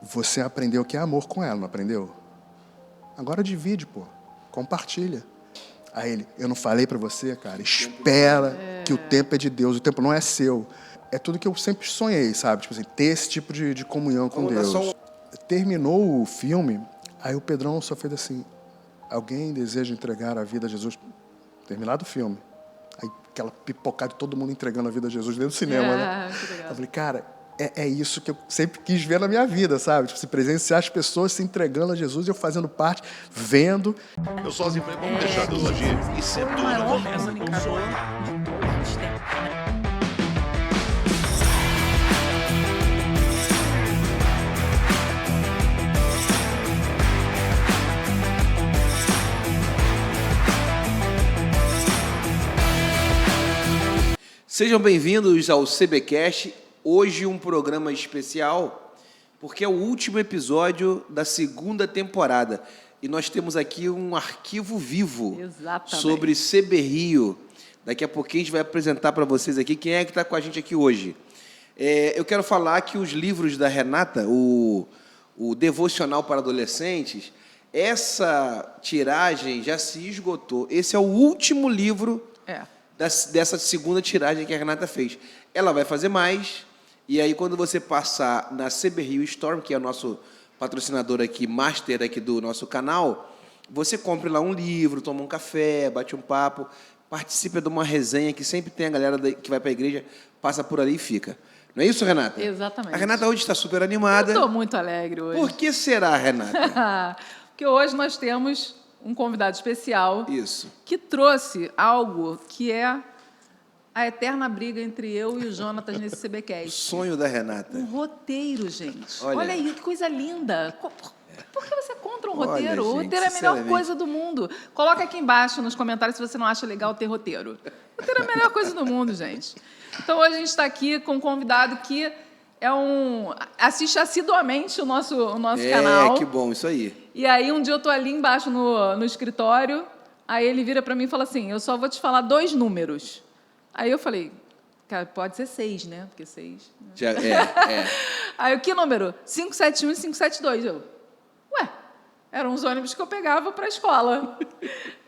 você aprendeu o que é amor com ela, não aprendeu? Agora divide, pô. Compartilha. Aí ele, eu não falei pra você, cara, espera que o tempo é de Deus, o tempo não é seu. É tudo que eu sempre sonhei, sabe? Tipo assim, ter esse tipo de comunhão com Deus. Terminou o filme, aí o Pedrão só fez assim, alguém deseja entregar a vida a Jesus? Terminado o filme. Aí aquela pipocada de todo mundo entregando a vida a Jesus dentro do cinema, né? Eu falei, cara, é isso que eu sempre quis ver na minha vida, sabe? Tipo, se presenciar as pessoas se entregando a Jesus e eu fazendo parte, vendo. Eu sozinho falei, vamos deixar Deus agir. E sempre tudo começa com um sonho. Sejam bem-vindos ao CBcast. Hoje um programa especial, porque é o último episódio da segunda temporada. E nós temos aqui um arquivo vivo. Exatamente. Sobre CB Rio. Daqui a pouquinho a gente vai apresentar para vocês aqui quem é que está com a gente aqui hoje. Eu quero falar que os livros da Renata, o Devocional para Adolescentes, essa tiragem já se esgotou. Esse é o último livro dessa segunda tiragem que a Renata fez. Ela vai fazer mais, e aí quando você passar na CB Rio Storm, que é o nosso patrocinador aqui, master aqui do nosso canal, você compre lá um livro, toma um café, bate um papo, participa de uma resenha que sempre tem a galera que vai para a igreja, passa por ali e fica. Não é isso, Renata? Exatamente. A Renata hoje está super animada. Eu estou muito alegre hoje. Por que será, Renata? Porque hoje nós temos um convidado especial. Isso. Que trouxe algo que é a eterna briga entre eu e o Jonatas nesse CBcast. O sonho da Renata. Um roteiro, gente. Olha Olha aí, que coisa linda. Por que você é contra um roteiro? Olha, O gente, roteiro é a melhor coisa do mundo. Coloca aqui embaixo nos comentários se você não acha legal ter roteiro. O roteiro é a melhor coisa do mundo, gente. Então, hoje a gente está aqui com um convidado que assiste assiduamente o nosso canal. Que bom, isso aí. E aí, um dia eu estou ali embaixo no escritório, aí ele vira para mim e fala assim, eu só vou te falar 2 números. Aí eu falei, cara, pode ser 6, né? Porque 6... Né? Aí, que número? 571 e 572. Eu, eram os ônibus que eu pegava para a escola.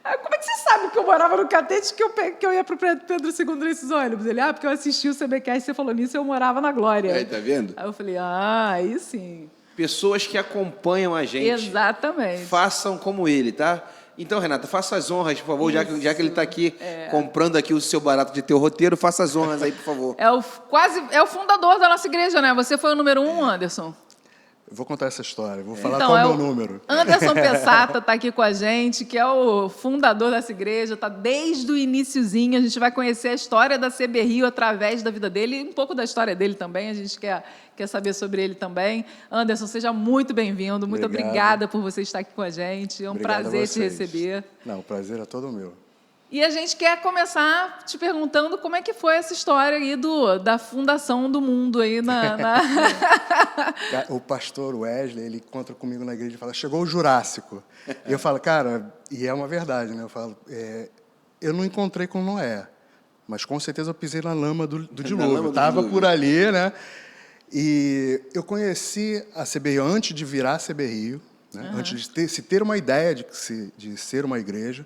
Aí, como é que você sabe que eu morava no Catete que eu ia para o Pedro II nesses ônibus? Ele, porque eu assisti o CBcast, você falou nisso, eu morava na Glória. Aí, tá vendo? Aí eu falei, aí sim. Pessoas que acompanham a gente. Exatamente. Façam como ele, tá? Então, Renata, faça as honras, por favor, já que ele está aqui comprando aqui o seu barato de teu roteiro, faça as honras aí, por favor. É o fundador da nossa igreja, né? Você foi o número 1, Anderson? Eu vou contar essa história, vou falar qual é o meu número. Anderson Pessata está aqui com a gente, que é o fundador dessa igreja, está desde o iniciozinho. A gente vai conhecer a história da CB Rio através da vida dele e um pouco da história dele também. A gente quer saber sobre ele também. Anderson, seja muito bem-vindo. Muito obrigada por você estar aqui com a gente. É um prazer te receber. Não, o prazer é todo meu. E a gente quer começar te perguntando como é que foi essa história aí da fundação do mundo aí O pastor Wesley, ele encontra comigo na igreja e fala, chegou o Jurássico. E eu falo, cara, e é uma verdade, né? Eu falo, eu não encontrei com Noé, mas com certeza eu pisei na lama do dilúvio. Estava por ali, né? E eu conheci a CB Rio antes de virar a CB Rio, né? Antes de ter uma ideia de ser uma igreja,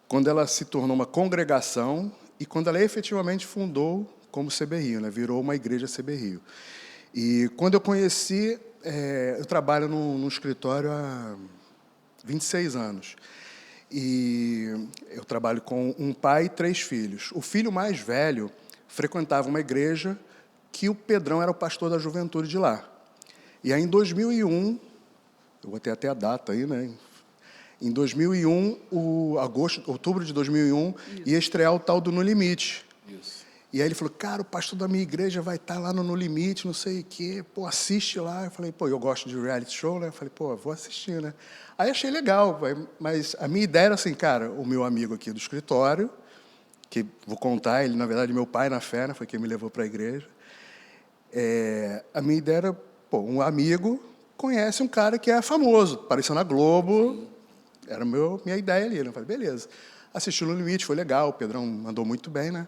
quando ela se tornou uma congregação e quando ela efetivamente fundou como CB Rio, né? Virou uma igreja CB Rio. E quando eu conheci, eu trabalho num escritório há 26 anos. E eu trabalho com um pai e 3 filhos. O filho mais velho frequentava uma igreja que o Pedrão era o pastor da juventude de lá. E aí, em 2001, eu vou ter até a data aí, né? Em 2001, outubro de 2001, ia estrear o tal do No Limite. Isso. E aí ele falou, cara, o pastor da minha igreja vai estar lá no Limite, não sei o quê, assiste lá. Eu falei, eu gosto de reality show, né? Eu falei, vou assistir, né? Aí achei legal, mas a minha ideia era assim, cara, o meu amigo aqui do escritório, que vou contar, ele, na verdade, meu pai na fé, né? Foi quem me levou para a igreja. A minha ideia era, um amigo conhece um cara que é famoso, apareceu na Globo. Sim. Era minha ideia ali, né? Eu falei, beleza. Assisti No Limite, foi legal, o Pedrão mandou muito bem, né?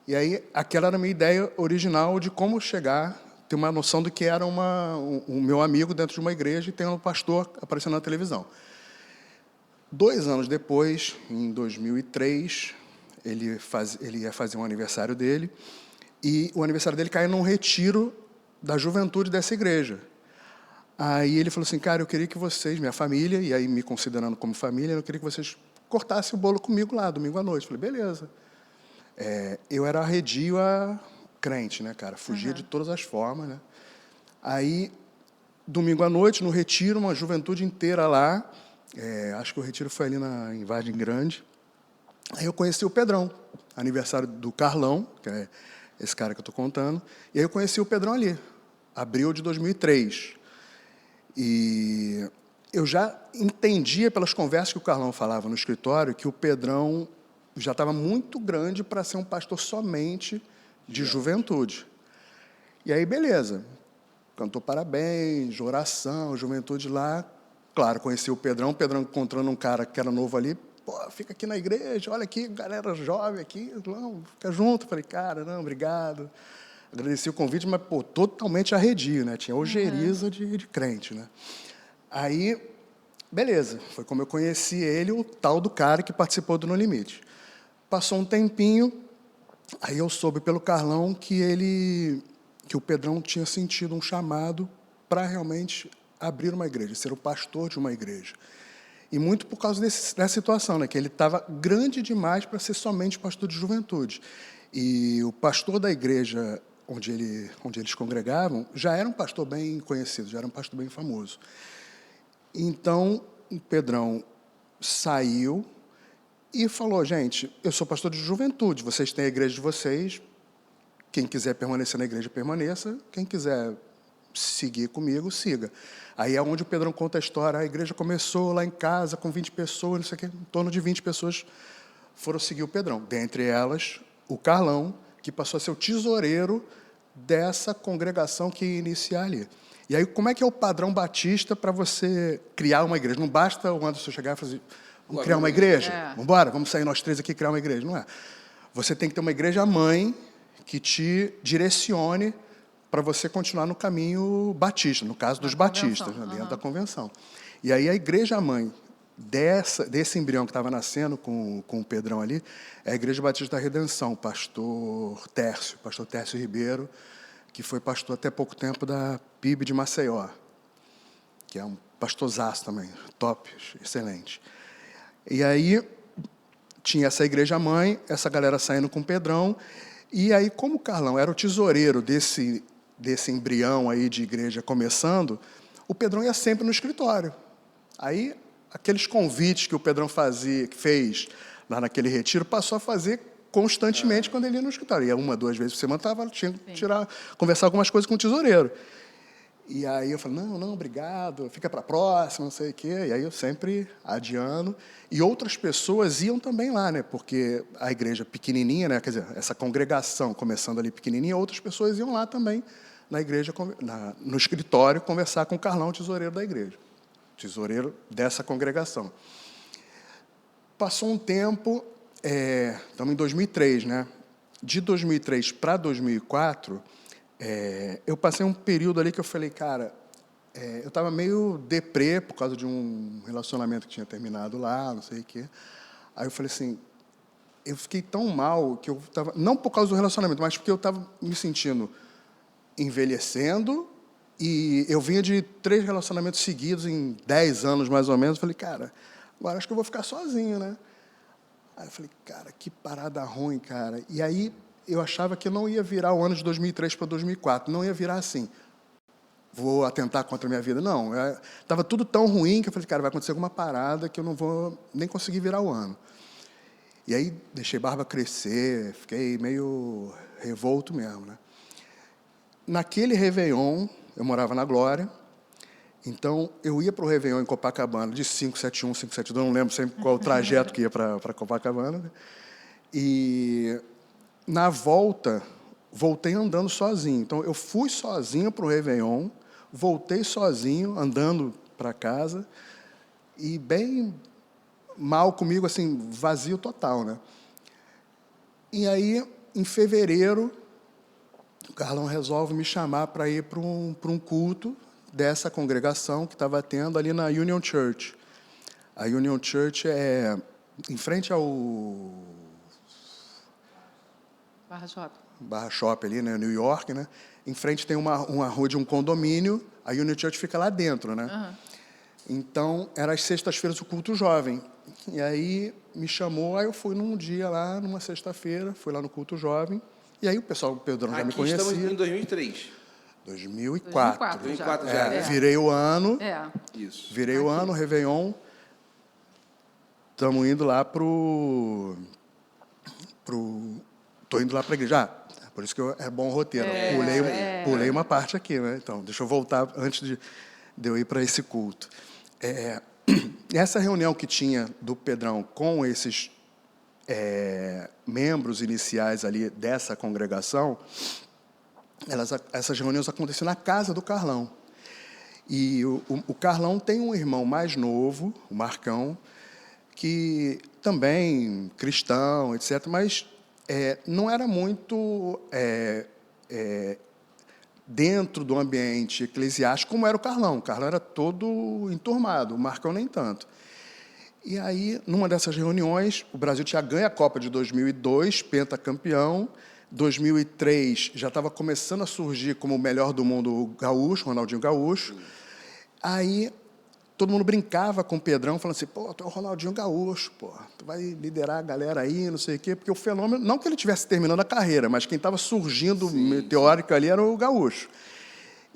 E aí, aquela era a minha ideia original de como chegar, ter uma noção do que era um meu amigo dentro de uma igreja e tendo um pastor aparecendo na televisão. 2 anos depois, em 2003, ele ia fazer um aniversário dele, e o aniversário dele caiu num retiro da juventude dessa igreja. Aí ele falou assim, cara, eu queria que vocês, minha família, e aí me considerando como família, eu queria que vocês cortassem o bolo comigo lá, domingo à noite. Eu falei, beleza. Eu era arredio a crente, né, cara? Fugia de todas as formas, né? Aí, domingo à noite, no retiro, uma juventude inteira lá, acho que o retiro foi ali em Vargem Grande. Aí eu conheci o Pedrão, aniversário do Carlão, que é esse cara que eu estou contando, e aí eu conheci o Pedrão ali, abril de 2003. E eu já entendia pelas conversas que o Carlão falava no escritório que o Pedrão já estava muito grande para ser um pastor somente de juventude. E aí, beleza, cantou parabéns, oração, juventude lá. Claro, conheci o Pedrão encontrando um cara que era novo ali, pô, fica aqui na igreja, olha aqui, galera jovem aqui, não, fica junto. Falei, cara, não, obrigado. Agradeci o convite, mas, pô, totalmente arredio, né? Tinha ojeriza de crente, né? Aí, beleza, foi como eu conheci ele, o tal do cara que participou do No Limite. Passou um tempinho, aí eu soube pelo Carlão que o Pedrão tinha sentido um chamado para realmente abrir uma igreja, ser o pastor de uma igreja. E muito por causa dessa situação, né? Que ele estava grande demais para ser somente pastor de juventude. E o pastor da igreja onde eles congregavam já era um pastor bem conhecido, já era um pastor bem famoso. Então, o Pedrão saiu e falou, gente, eu sou pastor de juventude, vocês têm a igreja de vocês, quem quiser permanecer na igreja, permaneça, quem quiser seguir comigo, siga. Aí é onde o Pedrão conta a história, a igreja começou lá em casa com 20 pessoas, não sei o quê, em torno de 20 pessoas foram seguir o Pedrão. Dentre elas, o Carlão, que passou a ser o tesoureiro dessa congregação que ia iniciar ali. E aí, como é que é o padrão batista para você criar uma igreja? Não basta o Anderson chegar e fazer, vamos criar uma igreja? Vamos embora, vamos sair nós 3 aqui e criar uma igreja. Não é. Você tem que ter uma igreja-mãe que te direcione para você continuar no caminho batista, no caso dos batistas, dentro da convenção. E aí a igreja-mãe desse embrião que estava nascendo com o Pedrão ali, é a Igreja Batista da Redenção, pastor Tércio Ribeiro, que foi pastor até pouco tempo da PIB de Maceió, que é um pastorzaço também, top, excelente. E aí tinha essa igreja-mãe, essa galera saindo com o Pedrão, e aí, como o Carlão era o tesoureiro desse embrião aí de igreja começando, o Pedrão ia sempre no escritório. Aí, aqueles convites que o Pedrão fez lá naquele retiro, passou a fazer constantemente quando ele ia no escritório. Ia 1, 2 vezes por semana, tinha que conversar algumas coisas com o tesoureiro. E aí eu falei, não, obrigado, fica para a próxima, não sei o quê. E aí eu sempre adiando. E outras pessoas iam também lá, né? Porque a igreja pequenininha, né? Quer dizer, essa congregação começando ali pequenininha, outras pessoas iam lá também na igreja, no escritório, conversar com o Carlão, o tesoureiro da igreja. Tesoureiro dessa congregação. Passou um tempo, estamos em 2003, né? De 2003 para 2004, eu passei um período ali que eu falei, cara, eu estava meio deprê por causa de um relacionamento que tinha terminado lá, não sei o quê. Aí eu falei assim, eu fiquei tão mal que eu estava, não por causa do relacionamento, mas porque eu estava me sentindo envelhecendo. E eu vinha de 3 relacionamentos seguidos em 10 anos, mais ou menos. Falei, cara, agora acho que eu vou ficar sozinho, né? Aí eu falei, cara, que parada ruim, cara. E aí eu achava que não ia virar o ano de 2003 para 2004. Não ia virar assim, vou atentar contra a minha vida. Não, estava tudo tão ruim que eu falei, cara, vai acontecer alguma parada que eu não vou nem conseguir virar o ano. E aí deixei barba crescer, fiquei meio revolto mesmo, né? Naquele Réveillon, eu morava na Glória, então eu ia para o Réveillon em Copacabana, de 571, 572, não lembro sempre qual o trajeto que ia para Copacabana, né? E na volta, voltei andando sozinho. Então eu fui sozinho para o Réveillon, voltei sozinho, andando para casa, e bem mal comigo, assim, vazio total, né? E aí, em fevereiro, o Carlão resolve me chamar para ir para um culto dessa congregação que estava tendo ali na Union Church. A Union Church é em frente ao Barra Shopping ali, né, New York, né? Em frente tem uma rua de um condomínio, a Union Church fica lá dentro, né? Uhum. Então, era às sextas-feiras o culto jovem. E aí me chamou, aí eu fui num dia lá, numa sexta-feira, fui lá no culto jovem. E aí o pessoal, o Pedrão já me conhecia. Estamos em 2003. 2004. 2004 já. Virei o ano. Isso. Virei o ano, Réveillon. Estamos indo lá Tô indo lá para a igreja. Por isso que é bom o roteiro. Pulei uma parte aqui, né? Então, deixa eu voltar antes de eu ir para esse culto. Essa reunião que tinha do Pedrão com esses membros iniciais ali dessa congregação, essas reuniões aconteciam na casa do Carlão. E o Carlão tem um irmão mais novo, o Marcão, que também cristão, etc., mas não era muito dentro do ambiente eclesiástico como era o Carlão. O Carlão era todo enturmado, o Marcão nem tanto. E aí, numa dessas reuniões, o Brasil tinha ganho a Copa de 2002, pentacampeão. 2003 já estava começando a surgir como o melhor do mundo o Gaúcho, Ronaldinho Gaúcho. Aí todo mundo brincava com o Pedrão, falando assim, pô, tu é o Ronaldinho Gaúcho, pô, tu vai liderar a galera aí, não sei o quê, porque o fenômeno, não que ele estivesse terminando a carreira, mas quem estava surgindo meteórico ali era o Gaúcho.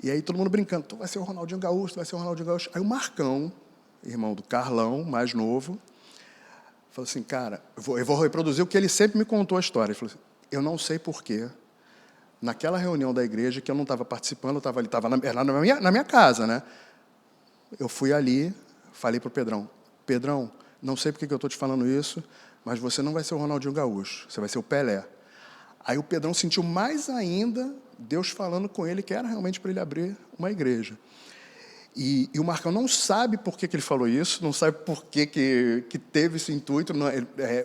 E aí todo mundo brincando, tu vai ser o Ronaldinho Gaúcho, tu vai ser o Ronaldinho Gaúcho. Aí o Marcão, irmão do Carlão, mais novo, falou assim, cara, eu vou reproduzir o que ele sempre me contou a história. Ele falou assim, eu não sei porquê, naquela reunião da igreja, que eu não estava participando, eu estava ali, era na minha casa, né? Eu fui ali, falei para o Pedrão, Pedrão, não sei porque que eu estou te falando isso, mas você não vai ser o Ronaldinho Gaúcho, você vai ser o Pelé. Aí o Pedrão sentiu mais ainda Deus falando com ele que era realmente para ele abrir uma igreja. E o Marcão não sabe por que ele falou isso, não sabe por que teve esse intuito.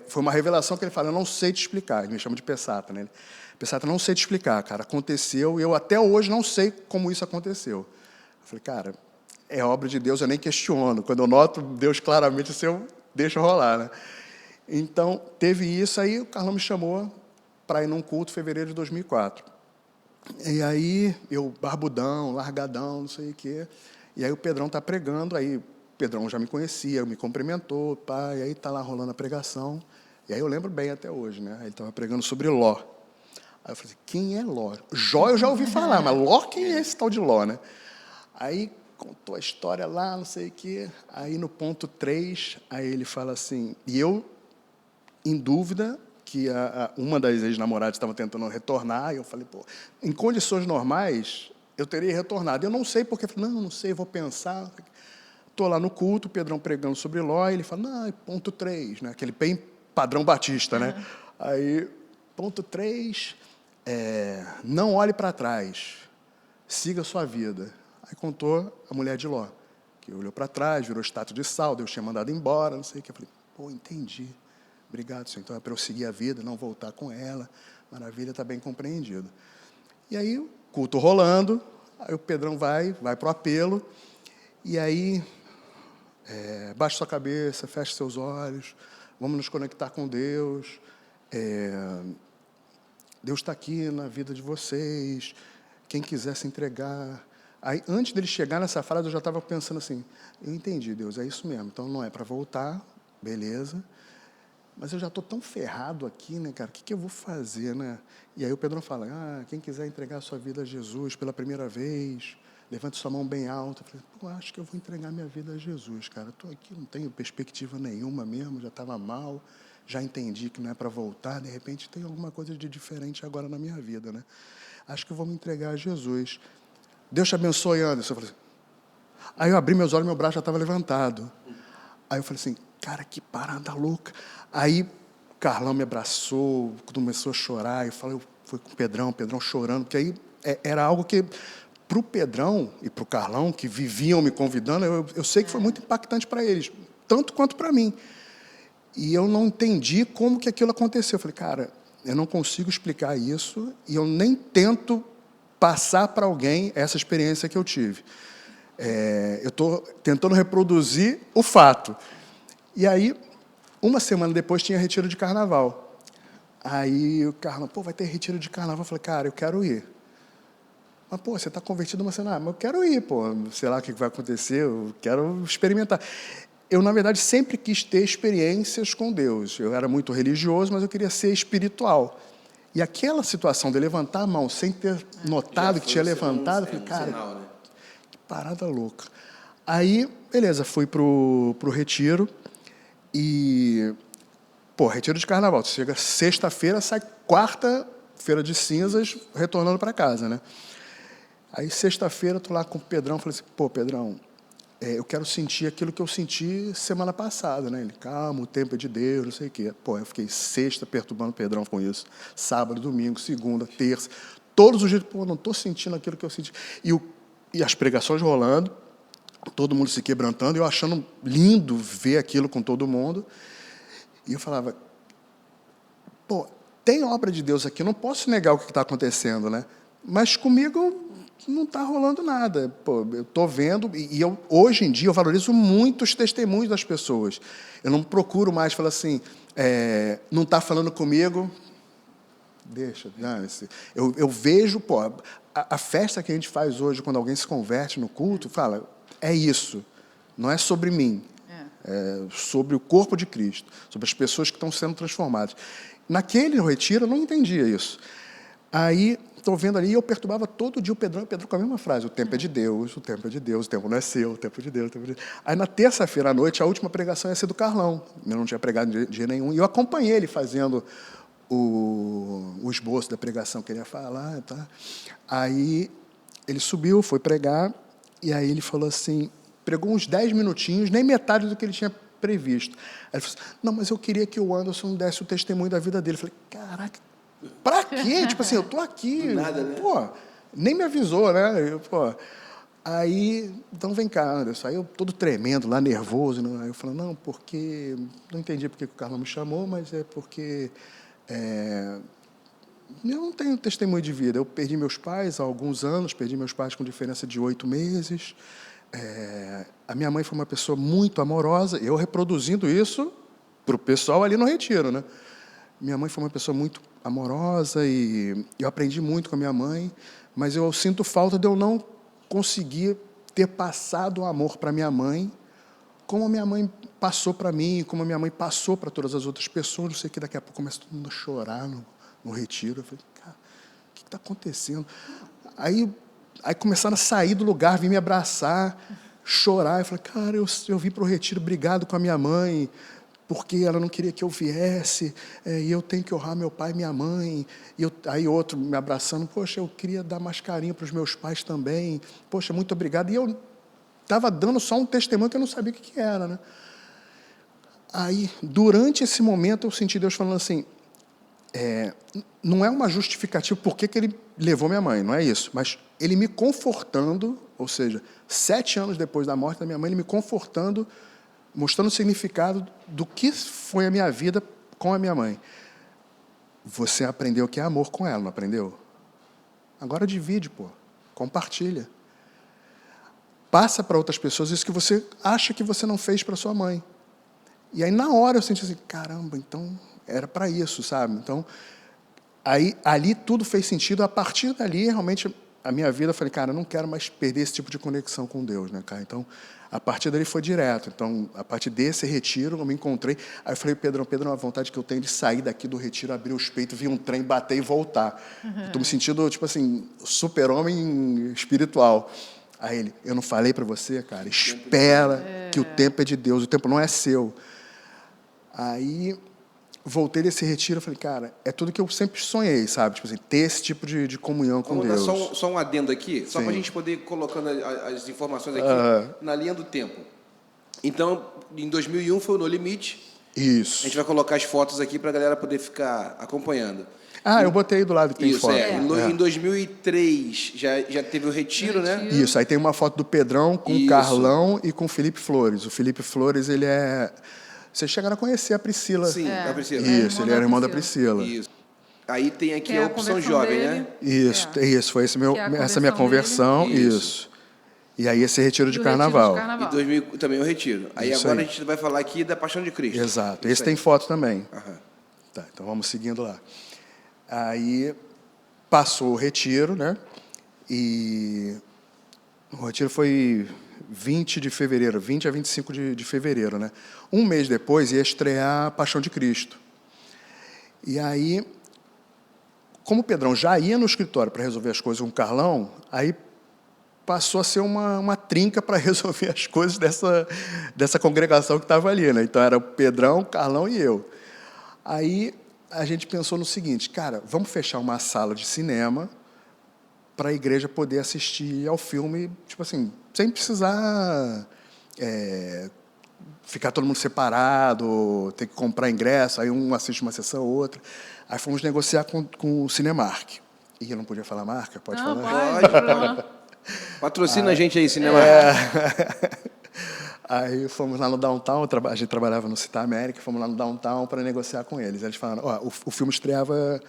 Foi uma revelação que ele fala, eu não sei te explicar. Ele me chama de Pessata, né? Pessata, não sei te explicar, cara. Aconteceu e eu até hoje não sei como isso aconteceu. Eu falei, cara, é obra de Deus, eu nem questiono. Quando eu noto Deus claramente, assim, eu deixo rolar, né? Então, teve isso, aí o Carlão me chamou para ir num culto em fevereiro de 2004. E aí, eu barbudão, largadão, não sei o quê. E aí o Pedrão está pregando, aí o Pedrão já me conhecia, me cumprimentou, pá, e aí está lá rolando a pregação. E aí eu lembro bem até hoje, né? Ele estava pregando sobre Ló. Aí eu falei assim, quem é Ló? Jó eu já ouvi falar, mas Ló, quem é esse tal de Ló, né? Aí contou a história lá, não sei o quê. Aí no ponto 3, aí ele fala assim, e eu, em dúvida, que uma das ex-namoradas estava tentando retornar, e eu falei, pô, em condições normais, eu teria retornado. Eu não sei porque, não sei, vou pensar. Estou lá no culto, o Pedrão pregando sobre Ló, e ele fala, não, ponto 3, né? Aquele bem padrão batista, né? Aí, ponto 3, não olhe para trás, siga a sua vida. Aí contou a mulher de Ló, que olhou para trás, virou estátua de sal, Deus tinha mandado embora, não sei o que. Eu falei, pô, entendi. Obrigado, Senhor. Então é para eu seguir a vida, não voltar com ela. Maravilha, está bem compreendido. E aí, o culto rolando, aí o Pedrão vai para o apelo, e aí, baixe sua cabeça, feche seus olhos, vamos nos conectar com Deus. Deus está aqui na vida de vocês, quem quiser se entregar. Aí, antes dele chegar nessa frase, eu já estava pensando assim, eu entendi, Deus, é isso mesmo, então não é para voltar, beleza, mas eu já estou tão ferrado aqui, né, cara, o que eu vou fazer, né? E aí o Pedrão fala, quem quiser entregar a sua vida a Jesus pela primeira vez, levante sua mão bem alta. Eu falei, pô, acho que eu vou entregar minha vida a Jesus, cara, estou aqui, não tenho perspectiva nenhuma mesmo, já estava mal, já entendi que não é para voltar, de repente tem alguma coisa de diferente agora na minha vida, né? Acho que eu vou me entregar a Jesus. Deus te abençoe, Anderson. Eu falei assim. Aí eu abri meus olhos, meu braço já estava levantado. Aí eu falei assim, cara, que parada louca. Aí o Carlão me abraçou, começou a chorar. Eu fui com o Pedrão chorando, porque aí era algo que, para o Pedrão e para o Carlão, que viviam me convidando, eu sei que foi muito impactante para eles, tanto quanto para mim. E eu não entendi como que aquilo aconteceu. Eu falei, cara, eu não consigo explicar isso e eu nem tento passar para alguém essa experiência que eu tive. Eu estou tentando reproduzir o fato. E aí, uma semana depois, tinha retiro de carnaval. Aí o Carlão, vai ter retiro de carnaval. Eu falei, cara, eu quero ir. Mas, você está convertido uma semana? Mas eu quero ir, sei lá o que vai acontecer, eu quero experimentar. Eu, na verdade, sempre quis ter experiências com Deus. Eu era muito religioso, mas eu queria ser espiritual. E aquela situação de levantar a mão sem ter notado que tinha levantado, eu falei, cara, sinal, né? que parada louca. Aí, beleza, fui pro retiro e, retiro de carnaval. Você chega sexta-feira, sai quarta-feira de cinzas, retornando para casa, né? Aí, sexta-feira, tô lá com o Pedrão, falei assim, Pedrão, eu quero sentir aquilo que eu senti semana passada, né? Ele, calma, o tempo é de Deus, não sei o quê. Eu fiquei sexta perturbando o Pedrão com isso. Sábado, domingo, segunda, terça. Todos os dias, não estou sentindo aquilo que eu senti. E as pregações rolando, todo mundo se quebrantando, eu achando lindo ver aquilo com todo mundo. E eu falava, tem obra de Deus aqui, eu não posso negar o que está acontecendo, né? Mas comigo não está rolando nada. Eu estou vendo, e hoje em dia eu valorizo muito os testemunhos das pessoas. Eu não procuro mais falar assim, não está falando comigo, deixa. Eu vejo, a festa que a gente faz hoje, quando alguém se converte no culto, fala, é isso, não é sobre mim, é sobre o corpo de Cristo, sobre as pessoas que estão sendo transformadas. Naquele retiro eu não entendia isso. Aí, estou vendo ali, e eu perturbava todo dia o Pedrão com a mesma frase, o tempo é de Deus, o tempo é de Deus, o tempo não é seu, o tempo é de Deus, o tempo é de Deus. Aí, na terça-feira à noite, a última pregação ia ser do Carlão. Eu não tinha pregado dia nenhum, e eu acompanhei ele fazendo o esboço da pregação que ele ia falar. Tá? Aí, ele subiu, foi pregar, e aí ele falou assim, pregou uns 10 minutinhos, nem metade do que ele tinha previsto. Aí ele falou assim, não, mas eu queria que o Anderson desse o testemunho da vida dele. Eu falei, caraca, pra quê? Tipo assim, eu tô aqui. Do nada, né? Nem me avisou, né? Aí, então vem cá, Anderson. Aí eu todo tremendo, lá nervoso. Né? Aí eu falei, não, porque... Não entendi porque o Carlão me chamou, mas é porque... eu não tenho testemunho de vida. Eu perdi meus pais há alguns anos, perdi meus pais com diferença de 8 meses. A minha mãe foi uma pessoa muito amorosa, eu reproduzindo isso para o pessoal ali no retiro, né? Minha mãe foi uma pessoa muito amorosa e eu aprendi muito com a minha mãe, mas eu sinto falta de eu não conseguir ter passado o amor para minha mãe como a minha mãe passou para mim, como a minha mãe passou para todas as outras pessoas. Não sei que daqui a pouco começa todo mundo a chorar no retiro. Eu falei, cara, o que está acontecendo? Aí começaram a sair do lugar, vir me abraçar, chorar. Eu falei, cara, eu vim para o retiro brigado com a minha mãe, porque ela não queria que eu viesse, e eu tenho que honrar meu pai e minha mãe. Aí outro me abraçando, poxa, eu queria dar mais carinho para os meus pais também. Poxa, muito obrigado. E eu estava dando só um testemunho que eu não sabia o que era, né? Aí, durante esse momento, eu senti Deus falando assim, não é uma justificativa por que ele levou minha mãe, não é isso, mas ele me confortando, ou seja, 7 anos depois da morte da minha mãe, ele me confortando, mostrando o significado do que foi a minha vida com a minha mãe. Você aprendeu que é amor com ela, não aprendeu? Agora divide, compartilha. Passa para outras pessoas isso que você acha que você não fez para sua mãe. E aí, na hora, eu senti assim, caramba, então era para isso, sabe? Então, ali tudo fez sentido. A partir dali, realmente, a minha vida, eu falei, cara, eu não quero mais perder esse tipo de conexão com Deus, né, cara? Então, a partir dali foi direto. Então, a partir desse retiro, eu me encontrei. Aí eu falei, Pedrão, a vontade que eu tenho de sair daqui do retiro, abrir os peitos, vir um trem, bater e voltar. Estou me sentindo, tipo assim, super-homem espiritual. Aí ele, eu não falei para você, cara, espera que o tempo é de Deus, o tempo não é seu. Aí, voltei desse retiro, eu falei, cara, é tudo que eu sempre sonhei, sabe? Tipo assim, ter esse tipo de comunhão com Deus. Vamos dar só um adendo aqui, só para a gente poder ir colocando as informações aqui na linha do tempo. Então, em 2001 foi o No Limite. Isso. A gente vai colocar as fotos aqui para a galera poder ficar acompanhando. Eu botei aí do lado que tem foto. Em 2003 já teve o retiro, né? Isso, aí tem uma foto do Pedrão com o Carlão e com o Felipe Flores. O Felipe Flores, ele é... Vocês chegaram a conhecer a Priscila. Sim, a Priscila. Isso, ele era irmão da Priscila. Isso. Aí tem aqui Que é a a opção conversão jovem, dele. né? Isso, foi esse meu, Que é a essa minha conversão conversão, dele. isso. E aí esse retiro de E o retiro carnaval. de carnaval. E 2000 também o retiro. Aí Isso agora aí. a gente vai falar aqui da Paixão de Cristo. Exato. Isso Esse aí. tem foto também. Aham. Tá, então vamos seguindo lá. Aí passou o retiro, né? E o retiro foi 20 de fevereiro, 20 a 25 de fevereiro, né? Um mês depois ia estrear a Paixão de Cristo. E aí, como o Pedrão já ia no escritório para resolver as coisas com o Carlão, aí passou a ser uma trinca para resolver as coisas dessa congregação que estava ali, né? Então era o Pedrão, o Carlão e eu. Aí a gente pensou no seguinte, cara, vamos fechar uma sala de cinema para a igreja poder assistir ao filme, tipo assim, sem precisar ficar todo mundo separado, ter que comprar ingresso, aí um assiste uma sessão, outra. Aí fomos negociar com o Cinemark. E eu não podia falar marca? Pode Não, falar? pode, problema. Patrocina a gente aí, cinema. Aí fomos lá no Downtown, a gente trabalhava no Citar América, fomos lá no Downtown para negociar com eles. Eles falaram, ó, o filme estreava...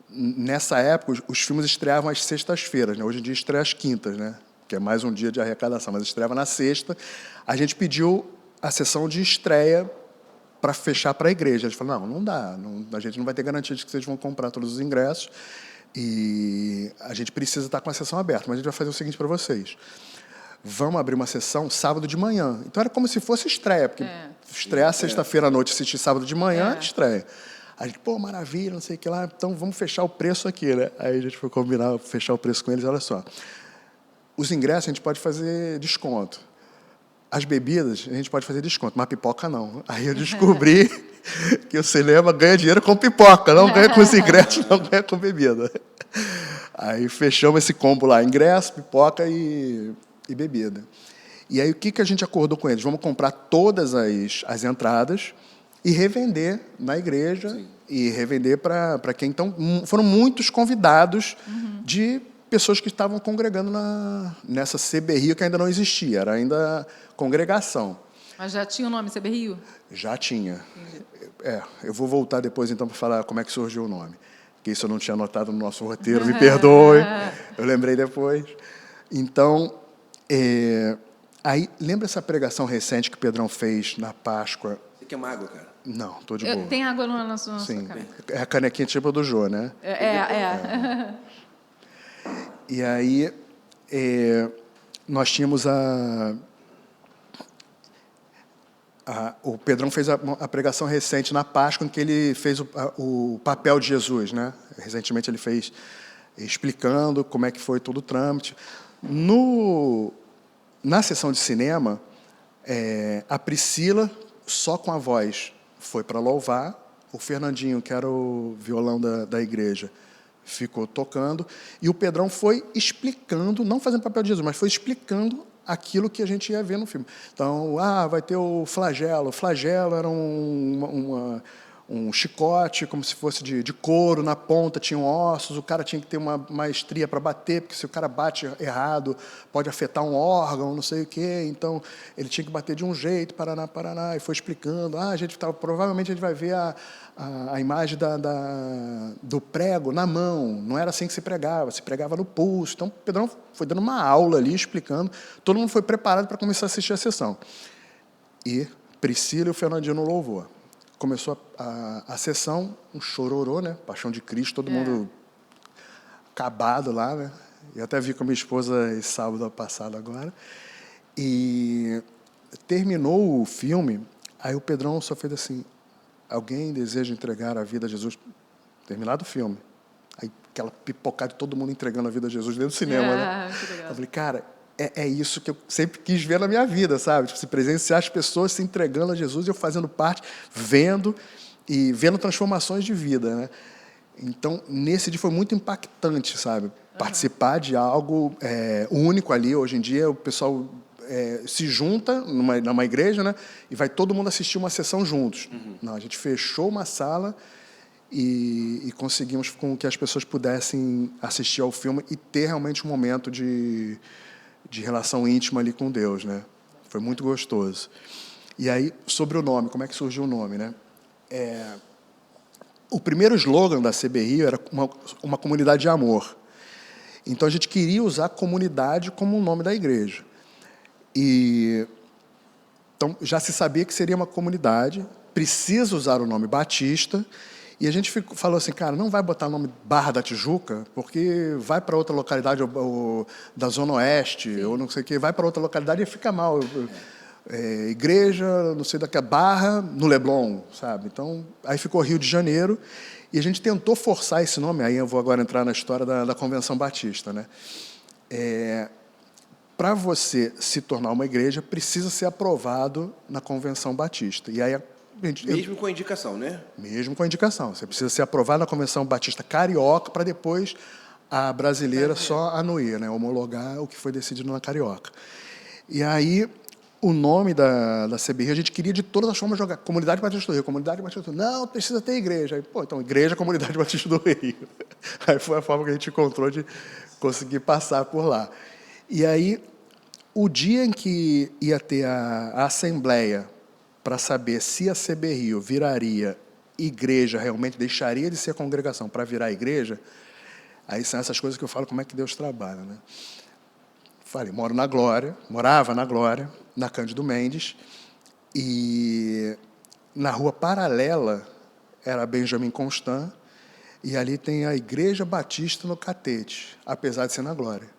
Nessa época, os filmes estreavam às sextas-feiras, né? Hoje em dia estreia às quintas, né? Que é mais um dia de arrecadação, mas estreava na sexta. A gente pediu a sessão de estreia para fechar para a igreja. Eles falaram, não dá, a gente não vai ter garantia de que vocês vão comprar todos os ingressos e a gente precisa estar com a sessão aberta, mas a gente vai fazer o seguinte para vocês. Vamos abrir uma sessão sábado de manhã. Então era como se fosse estreia, porque estrear sexta-feira à noite e assistir sábado de manhã, estreia. A gente, pô, maravilha, não sei o que lá, então vamos fechar o preço aqui, né? Aí a gente foi combinar, fechar o preço com eles, olha só. Os ingressos a gente pode fazer desconto. As bebidas a gente pode fazer desconto, mas pipoca não. Aí eu descobri que o cinema ganha dinheiro com pipoca, não ganha com os ingressos, não ganha com bebida. Aí fechamos esse combo lá, ingresso, pipoca e bebida. E aí o que a gente acordou com eles? Vamos comprar todas as entradas e revender na igreja. Sim. E revender para quem... Então, foram muitos convidados de pessoas que estavam congregando nessa CB Rio, que ainda não existia, era ainda congregação. Mas já tinha o nome CB Rio? Já tinha. Eu vou voltar depois, então, para falar como é que surgiu o nome. Que isso eu não tinha anotado no nosso roteiro, me perdoe. Eu lembrei depois. Então, aí, lembra essa pregação recente que o Pedrão fez na Páscoa? Você quer uma água, cara? Não, estou de boa. Tem água na sua Sim, caneca? é a canequinha tipo do Jô, né? E aí, nós tínhamos o Pedrão fez a pregação recente na Páscoa, em que ele fez o papel de Jesus, né? Recentemente ele fez explicando como é que foi todo o trâmite. Na sessão de cinema, a Priscila, só com a voz, foi para louvar. O Fernandinho, que era o violão da igreja, ficou tocando. E o Pedrão foi explicando, não fazendo papel de Jesus, mas foi explicando aquilo que a gente ia ver no filme. Então, vai ter o flagelo. O flagelo era um chicote, como se fosse de couro, na ponta tinham ossos, o cara tinha que ter uma maestria para bater, porque se o cara bate errado, pode afetar um órgão, não sei o quê, então ele tinha que bater de um jeito, paraná, e foi explicando, provavelmente a gente vai ver a imagem do prego na mão, não era assim que se pregava no pulso, então o Pedrão foi dando uma aula ali, explicando, todo mundo foi preparado para começar a assistir a sessão. E Priscila e o Fernandinho no louvor. Começou a sessão, um chororô, né? Paixão de Cristo, todo mundo acabado lá, né? Eu até vi com a minha esposa esse sábado passado agora. E terminou o filme, aí o Pedrão só fez assim, alguém deseja entregar a vida a Jesus? Terminado o filme. Aí aquela pipocada de todo mundo entregando a vida a Jesus dentro do cinema, né? Eu falei, cara, é isso que eu sempre quis ver na minha vida, sabe? Tipo, se presenciar as pessoas se entregando a Jesus e eu fazendo parte, vendo transformações de vida, né? Então, nesse dia foi muito impactante, sabe? Participar de algo único ali. Hoje em dia, o pessoal se junta numa igreja, né? E vai todo mundo assistir uma sessão juntos. Não, a gente fechou uma sala e conseguimos com que as pessoas pudessem assistir ao filme e ter realmente um momento de relação íntima ali com Deus, né? Foi muito gostoso. E aí, sobre o nome, como é que surgiu o nome, né? o primeiro slogan da CB Rio era uma comunidade de amor. Então, a gente queria usar comunidade como o nome da igreja. Então, já se sabia que seria uma comunidade, precisa usar o nome Batista, e a gente falou assim, cara, não vai botar o nome Barra da Tijuca, porque vai para outra localidade ou da Zona Oeste, ou não sei o quê, vai para outra localidade e fica mal. Igreja, não sei daqui a Barra, no Leblon, sabe? Então, aí ficou Rio de Janeiro, e a gente tentou forçar esse nome, aí eu vou agora entrar na história da Convenção Batista, né? Para você se tornar uma igreja, precisa ser aprovado na Convenção Batista. E aí, mesmo com a indicação, né? Mesmo com a indicação. Você precisa ser aprovado na Convenção Batista Carioca para depois a brasileira só anuir, né? Homologar o que foi decidido na Carioca. E aí, o nome da CBR, a gente queria de todas as formas jogar Comunidade Batista do Rio, Comunidade Batista do Rio. Não, precisa ter igreja. Aí, então, Igreja Comunidade Batista do Rio. Aí foi a forma que a gente encontrou de conseguir passar por lá. E aí, o dia em que ia ter a assembleia para saber se a CB Rio viraria igreja, realmente deixaria de ser congregação para virar igreja, aí são essas coisas que eu falo, como é que Deus trabalha, né? Falei, morava na Glória, na Cândido Mendes, e na rua paralela era Benjamin Constant, e ali tem a Igreja Batista no Catete, apesar de ser na Glória.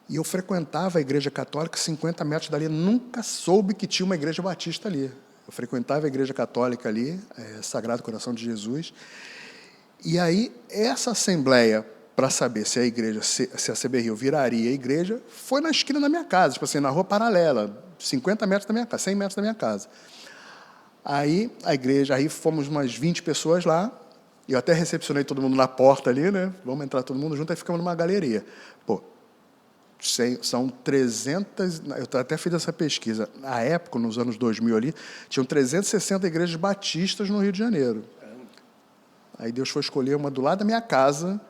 E eu frequentava a igreja católica 50 metros dali, nunca soube que tinha uma igreja batista ali. Eu frequentava a igreja católica ali, Sagrado Coração de Jesus. E aí, essa assembleia, para saber se a igreja, se a CB Rio viraria a igreja, foi na esquina da minha casa, tipo assim, na rua paralela, 50 metros da minha casa, 100 metros da minha casa. Aí, a igreja, aí fomos umas 20 pessoas lá, e eu até recepcionei todo mundo na porta ali, né? Vamos entrar todo mundo junto, aí ficamos numa galeria. Pô, são 300, eu até fiz essa pesquisa, na época, nos anos 2000 ali, tinham 360 igrejas batistas no Rio de Janeiro. Aí Deus foi escolher uma do lado da minha casa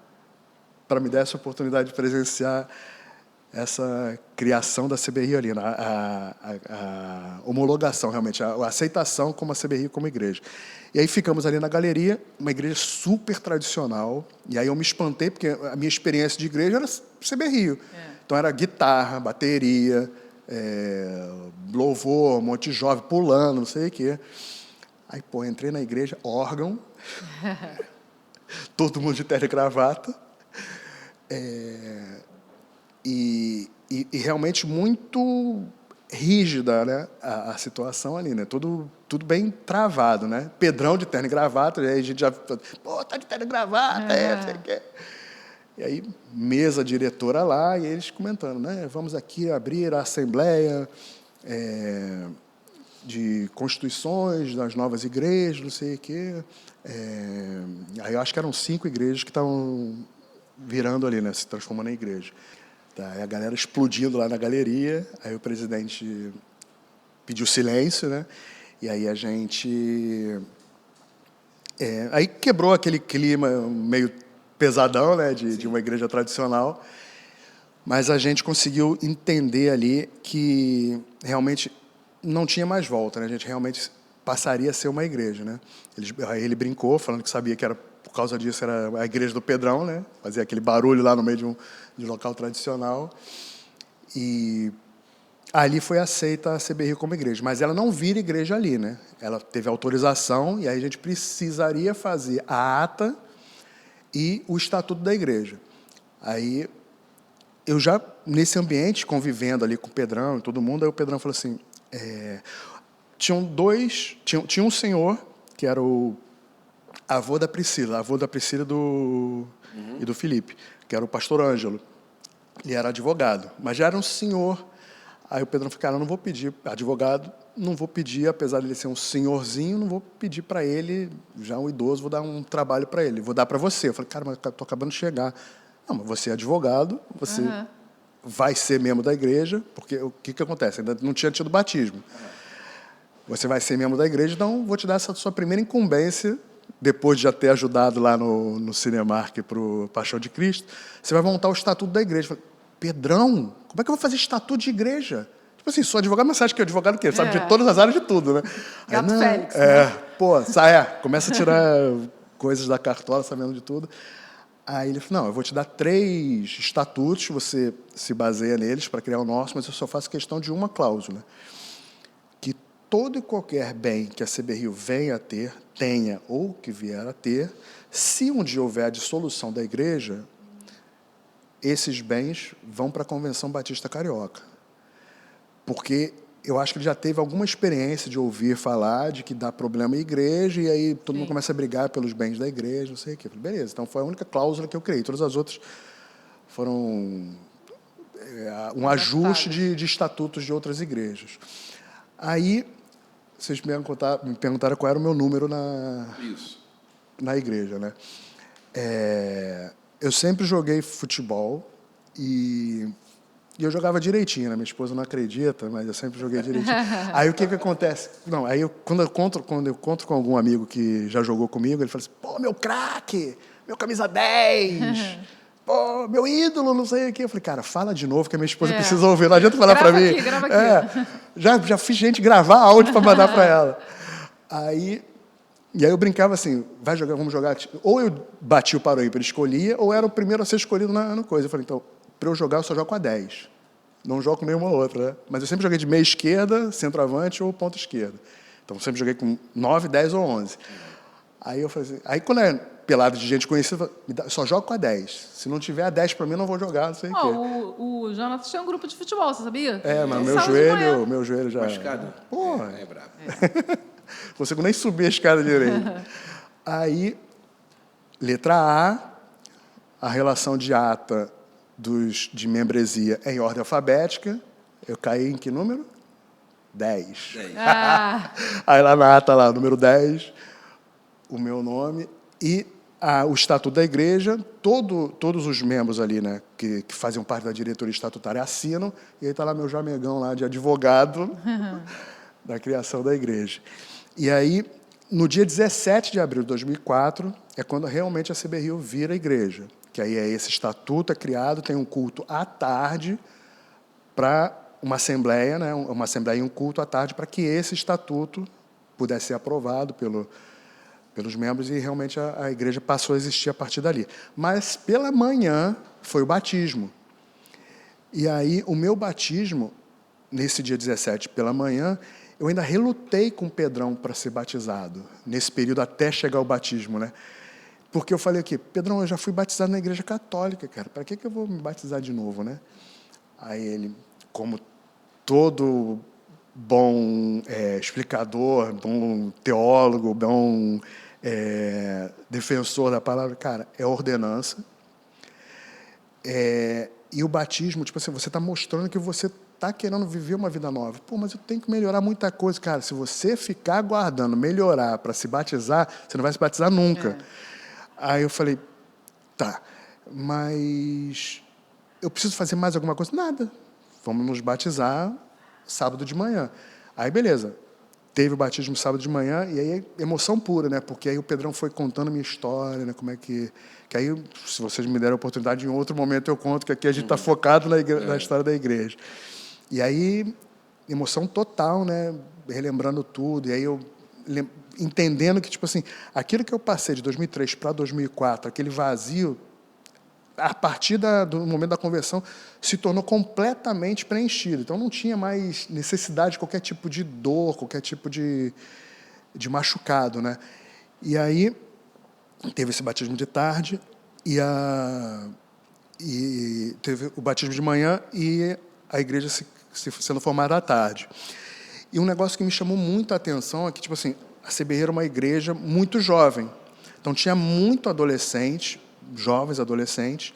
para me dar essa oportunidade de presenciar essa criação da CB Rio ali, a homologação, realmente, a aceitação como a CB Rio como igreja. E aí ficamos ali na galeria, uma igreja super tradicional, e aí eu me espantei, porque a minha experiência de igreja era CB Rio. Então, era guitarra, bateria, louvor, um monte de jovem pulando, não sei o quê. Aí, entrei na igreja, órgão, todo mundo de terno e gravata, e realmente muito rígida, né, a situação ali, né? Tudo bem travado, né? Pedrão de terno e gravata, aí a gente já... tá de terno e gravata, não sei o quê. E aí, mesa diretora lá, e eles comentando, né? Vamos aqui abrir a assembleia de constituições das novas igrejas, não sei o quê. Aí eu acho que eram 5 igrejas que estavam virando ali, né? Se transformando em igreja. Tá, aí a galera explodindo lá na galeria, aí o presidente pediu silêncio, né? E aí a gente... aí quebrou aquele clima meio pesadão, né, de uma igreja tradicional, mas a gente conseguiu entender ali que realmente não tinha mais volta, né? A gente realmente passaria a ser uma igreja, né? Aí ele brincou, falando que sabia que era por causa disso era a igreja do Pedrão, né? Fazia aquele barulho lá no meio de um local tradicional. E ali foi aceita a CB Rio como igreja, mas ela não vira igreja ali, né? Ela teve autorização e aí a gente precisaria fazer a ata e o estatuto da igreja. Aí, eu já, nesse ambiente, convivendo ali com o Pedrão e todo mundo, aí o Pedrão falou assim, tinha um senhor, que era o avô da Priscila e do Felipe, que era o pastor Ângelo. Ele era advogado, mas já era um senhor. Aí o Pedrão falou, cara, eu não vou pedir advogado, não vou pedir, apesar de ele ser um senhorzinho, não vou pedir para ele, já um idoso, vou dar um trabalho para ele, vou dar para você. Eu falei, cara, mas eu estou acabando de chegar. Não, mas você é advogado, você vai ser membro da igreja, porque o que acontece? Ainda não tinha tido batismo. Você vai ser membro da igreja, então vou te dar essa sua primeira incumbência, depois de já ter ajudado lá no Cinemark para o Paixão de Cristo, você vai montar o estatuto da igreja. Eu falei, Pedrão, como é que eu vou fazer estatuto de igreja? Tipo assim, sou advogado, mas você acha que é advogado o quê? Sabe de todas as áreas de tudo, né? Gato aí, Félix, né? Começa a tirar coisas da cartola, sabendo de tudo. Aí ele falou, não, eu vou te dar 3 estatutos, você se baseia neles para criar o nosso, mas eu só faço questão de uma cláusula. Que todo e qualquer bem que a CB Rio venha a ter, tenha ou que vier a ter, se um dia houver a dissolução da igreja, esses bens vão para a Convenção Batista Carioca. Porque eu acho que ele já teve alguma experiência de ouvir falar de que dá problema à igreja e aí todo mundo começa a brigar pelos bens da igreja, não sei o quê. Eu falei, beleza, então foi a única cláusula que eu criei. Todas as outras foram um ajuste de estatutos de outras igrejas. Aí, vocês me perguntaram qual era o meu número na igreja, né? Eu sempre joguei futebol e eu jogava direitinho, né? Minha esposa não acredita, mas eu sempre joguei direitinho. Aí o que acontece? Não, aí quando eu encontro com algum amigo que já jogou comigo, ele fala assim, pô, meu craque, meu camisa 10, pô, meu ídolo, não sei o quê. Eu falei, cara, fala de novo que a minha esposa precisa ouvir, não adianta falar para mim. Grava aqui. Já fiz gente gravar áudio para mandar para ela. E aí eu brincava assim, vamos jogar. Ou eu bati o para o ímpar, escolhia, ou era o primeiro a ser escolhido na coisa. Eu falei, então, para eu jogar, eu só jogo com a 10. Não jogo com nenhuma outra, né? Mas eu sempre joguei de meia esquerda, centroavante ou ponta esquerda. Então, eu sempre joguei com 9, 10 ou 11. Aí eu falei assim, aí quando é pelado de gente conhecida, eu só jogo com a 10. Se não tiver a 10 para mim, eu não vou jogar, não sei o quê. O Jonas tinha um grupo de futebol, você sabia? Mas meu joelho já... Machucado? Porra. É brabo. Não consigo nem subir a escada direito. Aí, letra A relação de ata de membresia é em ordem alfabética. Eu caí em que número? 10. Aí lá na ata, lá, número 10, o meu nome e o estatuto da igreja, todos os membros ali, né, que faziam parte da diretoria estatutária assinam, e aí está lá meu jamegão lá de advogado da criação da igreja. E aí, no dia 17 de abril de 2004, é quando realmente a CB Rio vira igreja. Que aí esse estatuto é criado, tem um culto à tarde para uma assembleia, né? Uma assembleia e um culto à tarde para que esse estatuto pudesse ser aprovado pelos membros e realmente a igreja passou a existir a partir dali. Mas pela manhã foi o batismo. E aí o meu batismo, nesse dia 17 pela manhã, eu ainda relutei com o Pedrão para ser batizado, nesse período até chegar o batismo, né? Porque eu falei aqui, Pedrão, eu já fui batizado na igreja católica, cara, para que eu vou me batizar de novo, né? Aí ele, como todo bom explicador, bom teólogo, bom defensor da palavra, cara, é ordenança. E o batismo, tipo assim, você está mostrando que você está querendo viver uma vida nova. Pô, mas eu tenho que melhorar muita coisa. Cara, se você ficar aguardando melhorar para se batizar, você não vai se batizar nunca. Aí eu falei, tá, mas eu preciso fazer mais alguma coisa? Nada. Vamos nos batizar sábado de manhã. Aí, beleza. Teve o batismo sábado de manhã, e aí emoção pura, né? Porque aí o Pedrão foi contando a minha história, né? Como é que aí, se vocês me derem a oportunidade, em outro momento eu conto, que aqui a gente está focado na história da igreja. E aí, emoção total, né? Relembrando tudo, e aí eu entendendo que, tipo assim, aquilo que eu passei de 2003 para 2004, aquele vazio, a partir do momento da conversão, se tornou completamente preenchido. Então, não tinha mais necessidade de qualquer tipo de dor, qualquer tipo de machucado, né? E aí, teve esse batismo de tarde, e teve o batismo de manhã e a igreja sendo formada à tarde. E um negócio que me chamou muito a atenção é que, tipo assim, a CB era uma igreja muito jovem. Então, tinha muito adolescente, jovens adolescentes,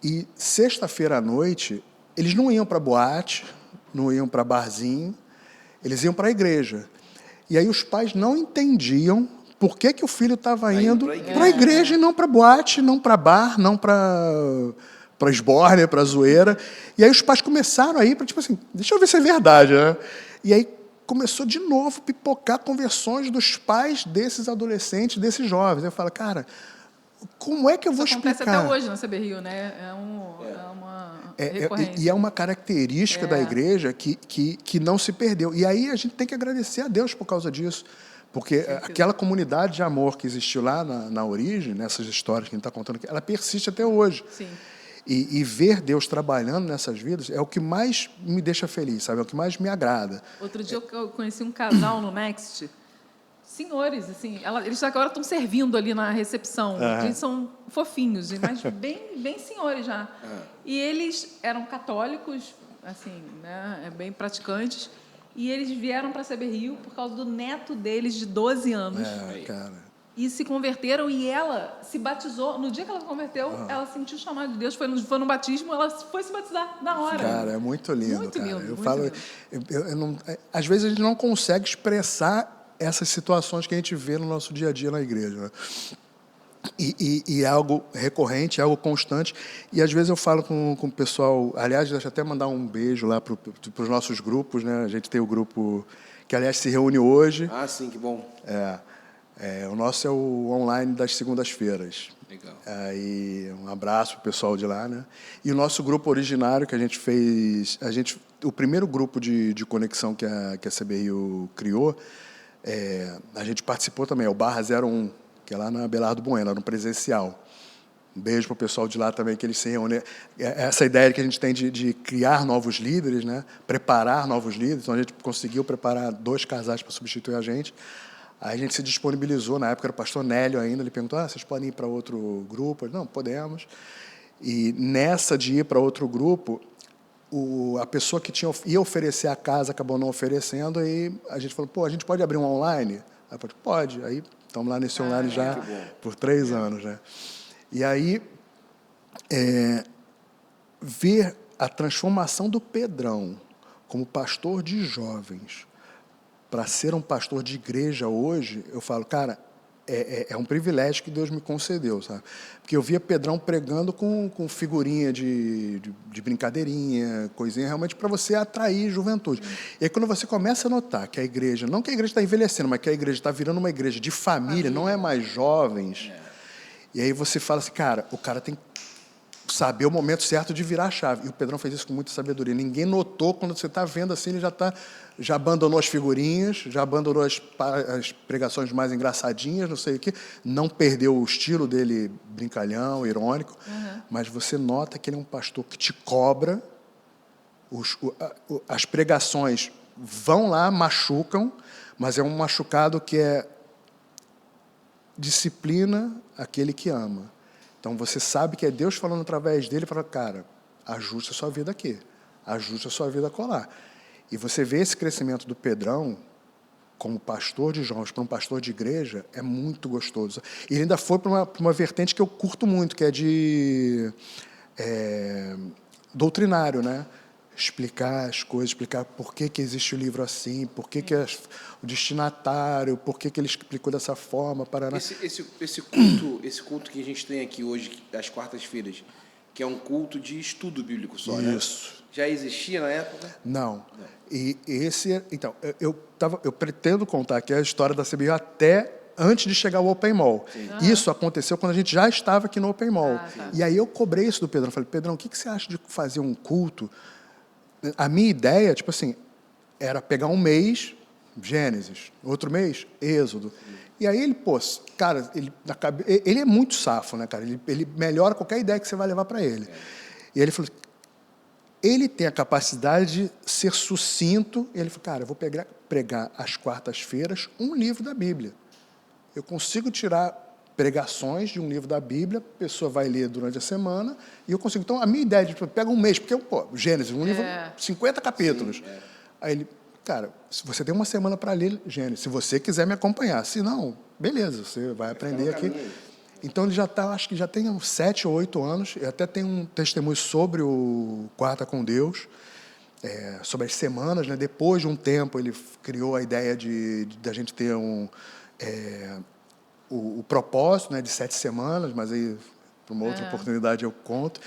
e sexta-feira à noite, eles não iam para boate, não iam para barzinho, eles iam para a igreja. E aí os pais não entendiam por que o filho estava indo para a igreja e não para boate, não para bar, não para esbórnia, para zoeira. E aí os pais começaram a ir para, tipo assim, deixa eu ver se é verdade, né? E aí começou de novo a pipocar conversões dos pais desses adolescentes, desses jovens. Eu falo, cara, como é que eu vou explicar? Isso acontece até hoje na CB Rio, né? É uma recorrência. E é uma característica da igreja que não se perdeu. E aí a gente tem que agradecer a Deus por causa disso. Porque aquela comunidade de amor que existiu lá na origem, nessas histórias que a gente está contando aqui, ela persiste até hoje. Sim. E ver Deus trabalhando nessas vidas é o que mais me deixa feliz, sabe? É o que mais me agrada. Outro dia eu conheci um casal no Next, senhores, assim, eles agora estão servindo ali na recepção. Eles são fofinhos, mas bem senhores já. E eles eram católicos, assim, né, bem praticantes, e eles vieram para CB Rio por causa do neto deles de 12 anos. Cara. E se converteram, e ela se batizou. No dia que ela se converteu, ela sentiu o chamado de Deus, foi no batismo, ela foi se batizar na hora. Cara, é muito lindo, Muito cara. lindo, Eu muito falo, lindo. eu não, às vezes a gente não consegue expressar essas situações que a gente vê no nosso dia a dia na igreja, né? E é algo recorrente, é algo constante. E às vezes eu falo com o pessoal, aliás, deixa eu até mandar um beijo lá para os nossos grupos, né? A gente tem o grupo que, aliás, se reúne hoje. Ah, sim, que bom. O nosso é o online das segundas-feiras. Legal. Aí, um abraço para o pessoal de lá, né? E o nosso grupo originário que a gente fez, o primeiro grupo de conexão que a CB Rio criou, a gente participou também, é o Barra 01, que é lá na Abelardo Bueno, no presencial. Um beijo para o pessoal de lá também, que eles se reúnem. Essa ideia que a gente tem de criar novos líderes, né? Preparar novos líderes. Então, a gente conseguiu preparar 2 casais para substituir a gente. Aí a gente se disponibilizou, na época era o pastor Nélio ainda, ele perguntou, vocês podem ir para outro grupo? Eu falei, não, podemos. E nessa de ir para outro grupo, a pessoa que ia oferecer a casa acabou não oferecendo, aí a gente falou, a gente pode abrir um online? Aí eu falei, pode. Aí estamos lá nesse online já por 3 anos, né? E aí, ver a transformação do Pedrão como pastor de jovens para ser um pastor de igreja hoje, eu falo, cara, é um privilégio que Deus me concedeu, sabe? Porque eu via Pedrão pregando com figurinha de brincadeirinha, coisinha, realmente para você atrair juventude. E aí quando você começa a notar que a igreja, não que a igreja está envelhecendo, mas que a igreja está virando uma igreja de família, não é mais jovens, e aí você fala assim, cara, o cara tem que saber o momento certo de virar a chave. E o Pedrão fez isso com muita sabedoria. Ninguém notou, quando você está vendo assim, ele já abandonou as figurinhas, já abandonou as pregações mais engraçadinhas, não sei o quê, não perdeu o estilo dele brincalhão, irônico, mas você nota que ele é um pastor que te cobra, as pregações vão lá, machucam, mas é um machucado que disciplina aquele que ama. Então, você sabe que é Deus falando através dele, fala, cara, ajuste a sua vida aqui, ajuste a sua vida acolá. E você vê esse crescimento do Pedrão, como pastor de jovens, para um pastor de igreja, é muito gostoso. E ele ainda foi para uma vertente que eu curto muito, que é de doutrinário, né? Explicar as coisas, explicar por que existe o livro assim, por que o destinatário, por que ele explicou dessa forma. Paraná. Esse culto que a gente tem aqui hoje, às quartas-feiras, que é um culto de estudo bíblico só, né? Isso. Já existia na época? Não. E então, eu pretendo contar aqui a história da CBI até antes de chegar ao Open Mall. Isso aconteceu quando a gente já estava aqui no Open Mall. E aí eu cobrei isso do Pedrão. Falei, Pedrão, o que você acha de fazer um culto? A minha ideia, tipo assim, era pegar um mês, Gênesis, outro mês, Êxodo. E aí ele, cara, ele é muito safo, né, cara? Ele melhora qualquer ideia que você vai levar para ele. E ele falou, ele tem a capacidade de ser sucinto. E ele falou, cara, eu vou pregar às quartas-feiras um livro da Bíblia. Eu consigo tirar pregações de um livro da Bíblia, a pessoa vai ler durante a semana, e eu consigo. Então, a minha ideia de pega um mês, porque, Gênesis, um livro, 50 capítulos. Aí ele, cara, se você tem uma semana para ler Gênesis, se você quiser me acompanhar, se não, beleza, você vai aprender aqui. Então, ele já está, acho que já tem uns 7 ou 8 anos, eu até tenho um testemunho sobre o Quarta com Deus, sobre as semanas, né? Depois de um tempo, ele criou a ideia de a gente ter o propósito, né, de 7 semanas, mas aí, para uma outra oportunidade, eu conto.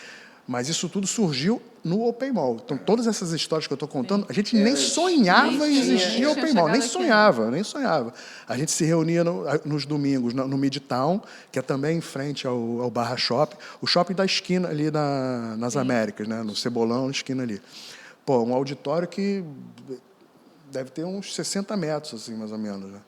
Mas isso tudo surgiu no Open Mall. Então, todas essas histórias que eu estou contando, a gente nem sonhava em existir Open Mall, nem sonhava. A gente se reunia nos domingos no Midtown, que é também em frente ao Barra Shopping, o shopping da esquina ali nas Américas, né, no Cebolão, na esquina ali. Um auditório que deve ter uns 60 metros, assim, mais ou menos, né?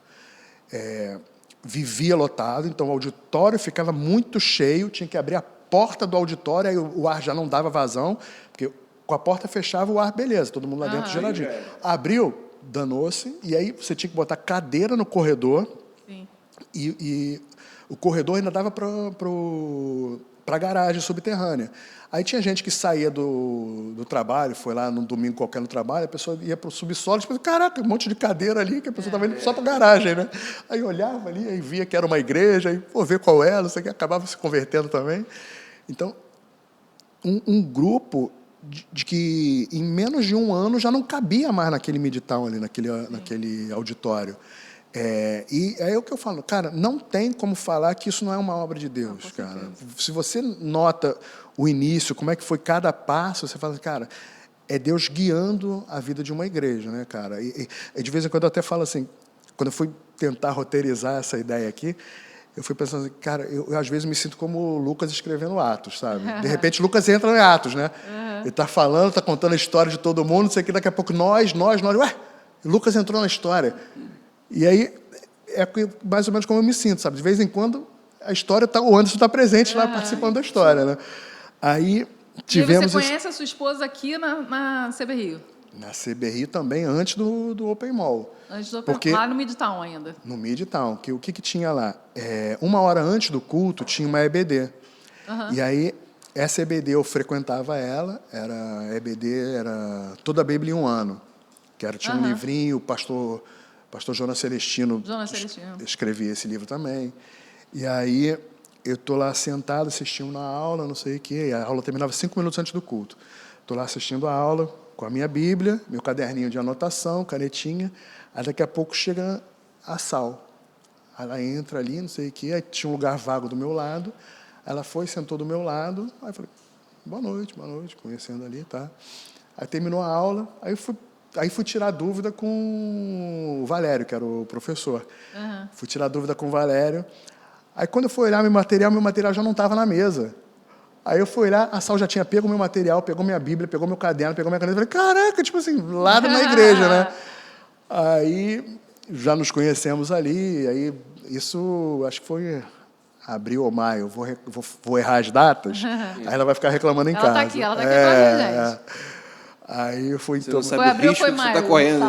vivia lotado, então o auditório ficava muito cheio, tinha que abrir a porta do auditório, aí o ar já não dava vazão, porque com a porta fechava o ar, beleza, todo mundo lá dentro geladinho. Abriu, danou-se, e aí você tinha que botar cadeira no corredor, Sim. e o corredor ainda dava para a garagem subterrânea. Aí tinha gente que saía do trabalho, foi lá num domingo qualquer no trabalho, a pessoa ia para o subsolo e pensava, caraca, um monte de cadeira ali, que a pessoa estava indo só para a garagem, né? Aí olhava ali, aí via que era uma igreja, aí pô, ver qual era, não sei o que, acabava se convertendo também. Então, um grupo de que em menos de um ano já não cabia mais naquele Midtown ali, naquele auditório. E é o que eu falo, cara, não tem como falar que isso não é uma obra de Deus, cara. Se você nota o início, como é que foi cada passo, você fala, cara, é Deus guiando a vida de uma igreja, né, cara? E de vez em quando eu até falo assim, quando eu fui tentar roteirizar essa ideia aqui, eu fui pensando, cara, eu às vezes me sinto como Lucas escrevendo Atos, sabe? De repente, Lucas entra em Atos, né? Ele está falando, está contando a história de todo mundo, não sei o que, daqui a pouco nós, ué, Lucas entrou na história. E aí, é mais ou menos como eu me sinto, sabe? De vez em quando, a história o Anderson está presente lá, participando da história, né? Aí, tivemos... E você conhece a sua esposa aqui na CB Rio? Na CB Rio também, antes do Open Mall. Antes do Open Mall, lá no Midtown ainda. No Midtown, que o que tinha lá? Uma hora antes do culto, tinha uma EBD. E aí, essa EBD eu frequentava ela, EBD era toda a Bíblia em um ano. Tinha um livrinho, o pastor Jonas Celestino escrevia esse livro também. E aí, eu estou lá sentado, assistindo na aula, não sei o quê, e a aula terminava 5 minutos antes do culto. Estou lá assistindo a aula, com a minha Bíblia, meu caderninho de anotação, canetinha, aí daqui a pouco chega a Sal. Ela entra ali, não sei o quê, aí tinha um lugar vago do meu lado, ela foi, sentou do meu lado, aí eu falei, boa noite, conhecendo ali, tá? Aí terminou a aula, aí fui tirar dúvida com o Valério, que era o professor. Fui tirar dúvida com o Valério. Aí, quando eu fui olhar meu material já não estava na mesa. Aí eu fui olhar, a Sal já tinha pego meu material, pegou minha Bíblia, pegou meu caderno, pegou minha caneta. Falei, caraca, tipo assim, lá na igreja, né? Aí, já nos conhecemos ali, aí isso, acho que foi abril ou maio, vou errar as datas, aí ela vai ficar reclamando em casa. Ela está aqui com a gente. Aí eu fui... Você não sabe o risco que você está correndo.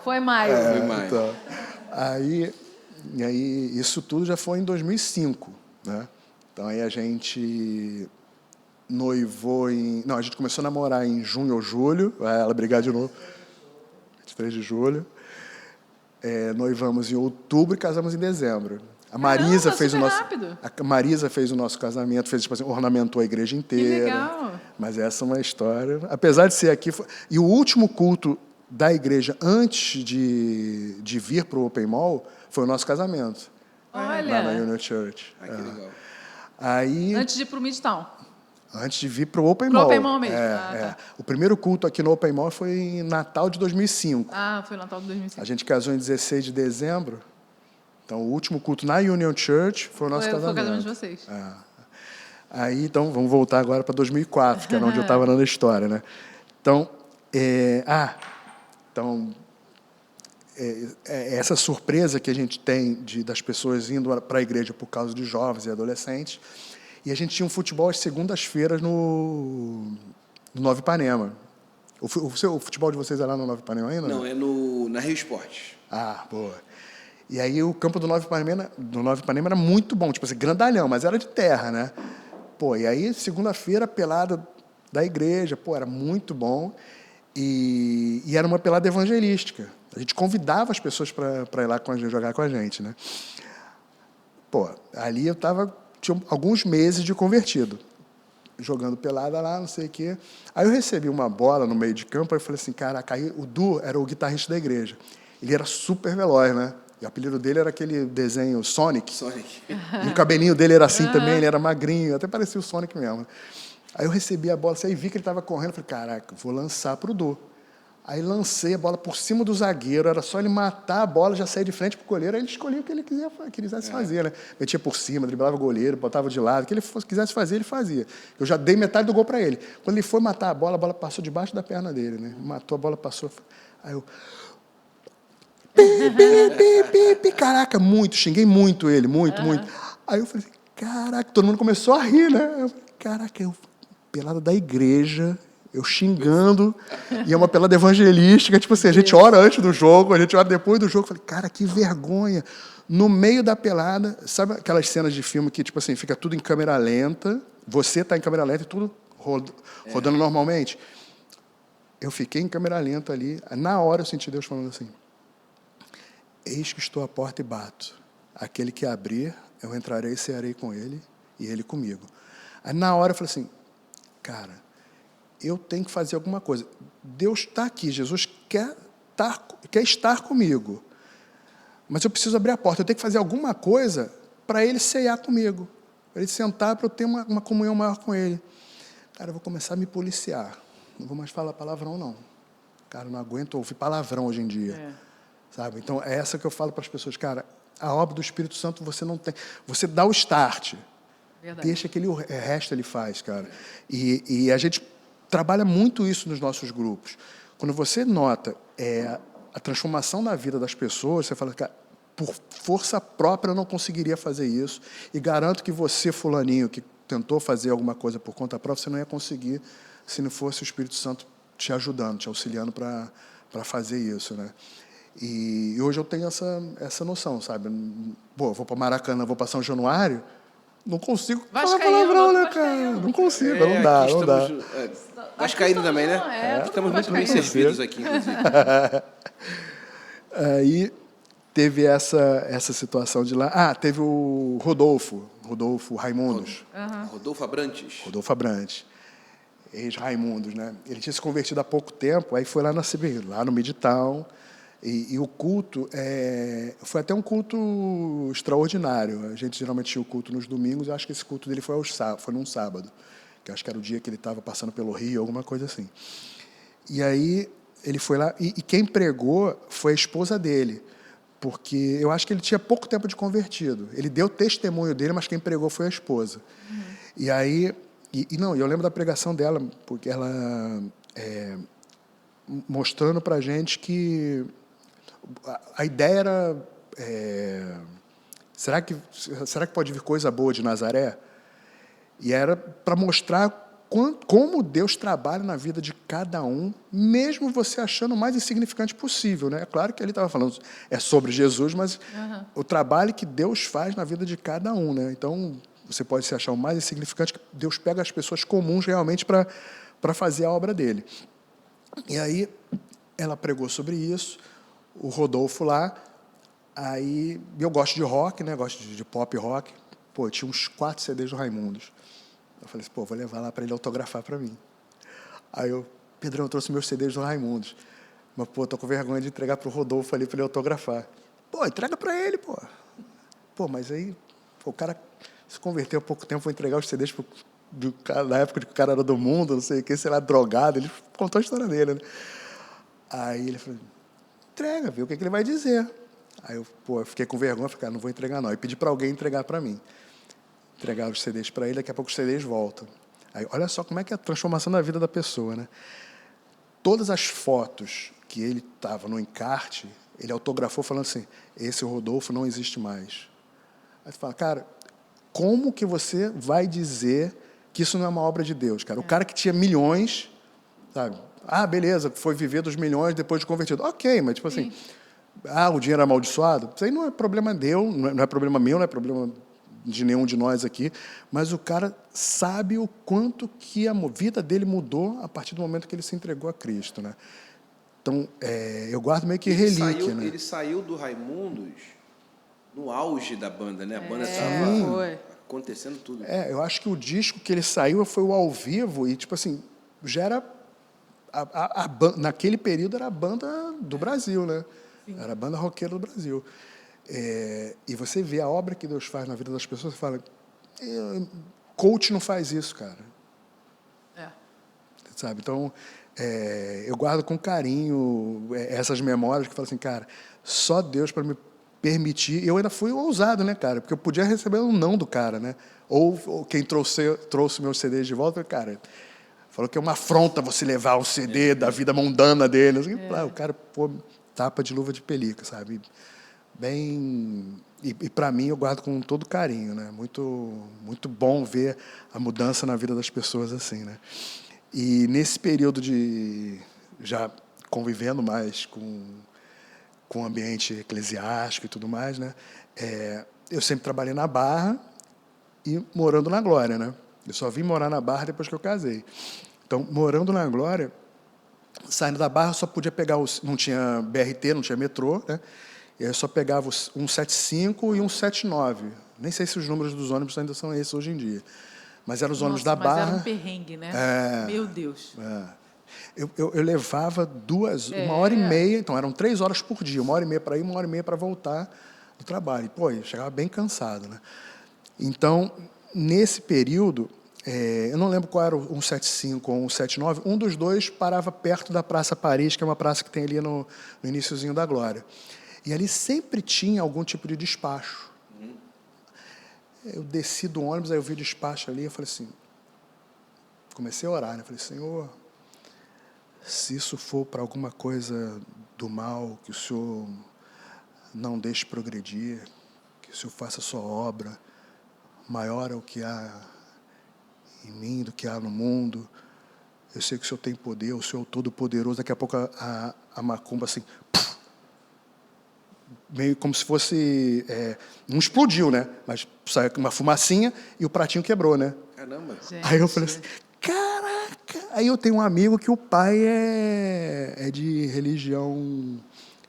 Foi maio. Foi maio. Então, aí, isso tudo já foi em 2005, né? Então, aí a gente noivou Não, a gente começou a namorar em junho ou julho, ela brigar de novo, 23 de julho. Noivamos em outubro e casamos em dezembro. A Marisa fez o nosso... rápido. A Marisa fez o nosso casamento, tipo assim, ornamentou a igreja inteira. Que legal. Mas essa é uma história... Apesar de ser aqui... E o último culto da igreja, antes de vir para o Open Mall, foi o nosso casamento. Olha. Lá na Union Church. Que legal. Aí, Antes de ir para o Midtown. antes de vir para o Open Mall. Open Mall mesmo. Tá. O primeiro culto aqui no Open Mall foi em Natal de 2005. Foi Natal de 2005. A gente casou em 16 de dezembro. Então, o último culto na Union Church foi o nosso casamento. Foi o casamento de vocês. Aí, então, vamos voltar agora para 2004, que era onde eu estava na história, né? Então, essa surpresa que a gente tem das pessoas indo para a igreja por causa de jovens e adolescentes. E a gente tinha um futebol às segundas-feiras no Nova Ipanema. O futebol de vocês é lá no Nova Ipanema ainda? Não, é na Rio Esporte. Boa. E aí o campo do Nova Ipanema era muito bom, tipo assim, grandalhão, mas era de terra, né? E aí segunda-feira, pelada da igreja, era muito bom. E era uma pelada evangelística. A gente convidava as pessoas para ir lá jogar com a gente, né? Ali eu tinha alguns meses de convertido, jogando pelada lá, não sei o quê. Aí eu recebi uma bola no meio de campo, aí eu falei assim, caraca, aí o Du era o guitarrista da igreja. Ele era super veloz, né? E o apelido dele era aquele desenho Sonic. E o cabelinho dele era assim também, ele era magrinho, até parecia o Sonic mesmo. Aí eu recebi a bola, aí vi que ele estava correndo, falei, caraca, vou lançar para o Du. Aí lancei a bola por cima do zagueiro, era só ele matar a bola, já sair de frente para o goleiro, aí ele escolhia o que ele quisesse fazer, né? Metia por cima, driblava o goleiro, botava de lado, o que ele quisesse fazer, ele fazia. Eu já dei metade do gol para ele. Quando ele foi matar a bola passou debaixo da perna dele, né? Matou, a bola passou. Aí eu Caraca, muito, xinguei muito ele, muito. Aí eu falei, caraca, todo mundo começou a rir, né? Eu falei, caraca, pelada da igreja, eu xingando, e é uma pelada evangelística, tipo assim, a gente ora antes do jogo, a gente ora depois do jogo. Eu falei, cara, que vergonha. No meio da pelada, sabe aquelas cenas de filme que, tipo assim, fica tudo em câmera lenta, você está em câmera lenta e tudo rodando normalmente? Eu fiquei em câmera lenta ali, na hora eu senti Deus falando assim, eis que estou à porta e bato. Aquele que abrir, eu entrarei e cearei com ele, e ele comigo. Aí, na hora, eu falei assim, cara, eu tenho que fazer alguma coisa. Deus está aqui, Jesus quer estar comigo. Mas eu preciso abrir a porta, eu tenho que fazer alguma coisa para ele cear comigo, para ele sentar, para eu ter uma comunhão maior com ele. Cara, eu vou começar a me policiar. Não vou mais falar palavrão, não. Cara, não aguento ouvir palavrão hoje em dia. Sabe? Então, é essa que eu falo para as pessoas. Cara, a obra do Espírito Santo você não tem. Você dá o start. Verdade. Deixa que o resto ele faz, cara. E a gente trabalha muito isso nos nossos grupos. Quando você nota a transformação na vida das pessoas, você fala, cara, por força própria eu não conseguiria fazer isso. E garanto que você, fulaninho, que tentou fazer alguma coisa por conta própria, você não ia conseguir se não fosse o Espírito Santo te ajudando, te auxiliando para fazer isso, né? E hoje eu tenho essa noção, sabe? Pô, vou para Maracanã, vou para São Januário, não consigo falar palavrão, né, cara? Não consigo, não dá. Vascaíno também, né? Estamos muito bem servidos aqui, inclusive. Aí teve essa situação de lá. Teve o Rodolfo Raimundos. Rodolfo Abrantes. Rodolfo Abrantes. Ex-Raimundos, né? Ele tinha se convertido há pouco tempo, aí foi lá na CBI, lá no Midtown, e o culto foi até um culto extraordinário. A gente geralmente tinha o culto nos domingos, eu acho que esse culto dele foi num sábado, que eu acho que era o dia que ele estava passando pelo Rio, alguma coisa assim. E aí ele foi lá, e quem pregou foi a esposa dele, porque eu acho que ele tinha pouco tempo de convertido. Ele deu testemunho dele, mas quem pregou foi a esposa. E aí... eu lembro da pregação dela, porque ela mostrando para a gente que a ideia era será que pode vir coisa boa de Nazaré? E era para mostrar como Deus trabalha na vida de cada um, mesmo você achando o mais insignificante possível, né? É claro que ele estava falando sobre Jesus, mas o trabalho que Deus faz na vida de cada um, né? Então você pode se achar o mais insignificante, que Deus pega as pessoas comuns realmente para fazer a obra dele. E aí ela pregou sobre isso, o Rodolfo lá, aí eu gosto de rock, né? Gosto de pop rock. Pô, eu tinha uns 4 CDs do Raimundos. Eu falei assim, pô, vou levar lá para ele autografar para mim. Aí Pedrão, eu trouxe meus CDs do Raimundos. Mas, pô, tô com vergonha de entregar para o Rodolfo ali para ele autografar. Pô, entrega para ele, pô. Pô, mas aí, o cara se converteu há pouco tempo, vou entregar os CDs do cara, na época que o cara era do mundo, não sei o que, sei lá, drogado. Ele contou a história dele, né? Aí ele falou, entrega, vê o que ele vai dizer. Aí eu fiquei com vergonha, falei, cara, não vou entregar não. Aí pedi para alguém entregar para mim. Entregar os CDs para ele, daqui a pouco os CDs voltam. Aí, olha só como é que é a transformação da vida da pessoa, né? Todas as fotos que ele estava no encarte, ele autografou falando assim, esse Rodolfo não existe mais. Aí você fala, cara, como que você vai dizer que isso não é uma obra de Deus, cara? O cara que tinha milhões, sabe? Beleza, foi viver dos milhões depois de convertido. Ok, mas tipo assim, o dinheiro é amaldiçoado? Isso aí não é problema não é problema meu, não é problema de nenhum de nós aqui, mas o cara sabe o quanto que a vida dele mudou a partir do momento que ele se entregou a Cristo, né? Então, eu guardo meio que relíquia, né? Ele saiu do Raimundos no auge da banda, né? A banda estava acontecendo tudo. Eu acho que o disco que ele saiu foi o ao vivo e, tipo assim, já era... naquele período era a banda do Brasil, né? Sim. Era a banda roqueira do Brasil. E você vê a obra que Deus faz na vida das pessoas e fala, coach não faz isso, cara. Sabe? Então, eu guardo com carinho essas memórias que falam assim, cara, só Deus para me permitir. Eu ainda fui ousado, né, cara? Porque eu podia receber um não do cara, né? Ou quem trouxe meus CDs de volta, cara, Falou que é uma afronta você levar o CD da vida mundana dele. Assim, o cara, pô, tapa de luva de pelica, sabe? Bem... E para mim, eu guardo com todo carinho, né? Muito, muito bom ver a mudança na vida das pessoas assim, né? E nesse período de já convivendo mais com o ambiente eclesiástico e tudo mais, né? Eu sempre trabalhei na Barra e morando na Glória, né? Eu só vim morar na Barra depois que eu casei. Então, morando na Glória, saindo da Barra, eu só podia pegar não tinha BRT, não tinha metrô, né? E aí eu só pegava um 75 e um 79. Nem sei se os números dos ônibus ainda são esses hoje em dia. Mas eram os ônibus da Barra. Mas era um perrengue, né? Meu Deus. Eu levava uma hora e meia, então eram 3 horas por dia, 1h30 para ir, 1h30 para voltar do trabalho. E, pô, eu chegava bem cansado, né? Então, nesse período, eu não lembro qual era o 175 ou o 179, um dos dois parava perto da Praça Paris, que é uma praça que tem ali no iniciozinho da Glória. E ali sempre tinha algum tipo de despacho. Eu desci do ônibus, aí eu vi o despacho ali, eu falei assim, comecei a orar, né? Eu falei, Senhor, se isso for para alguma coisa do mal, que o Senhor não deixe progredir, que o Senhor faça a sua obra, maior é o que há em mim do que há no mundo. Eu sei que o Senhor tem poder, o Senhor é todo-poderoso. Daqui a pouco a macumba assim, meio como se fosse... não explodiu, né? Mas saiu uma fumacinha e o pratinho quebrou, né? Caramba. Gente. Aí eu falei assim, caraca! Aí eu tenho um amigo que o pai é de religião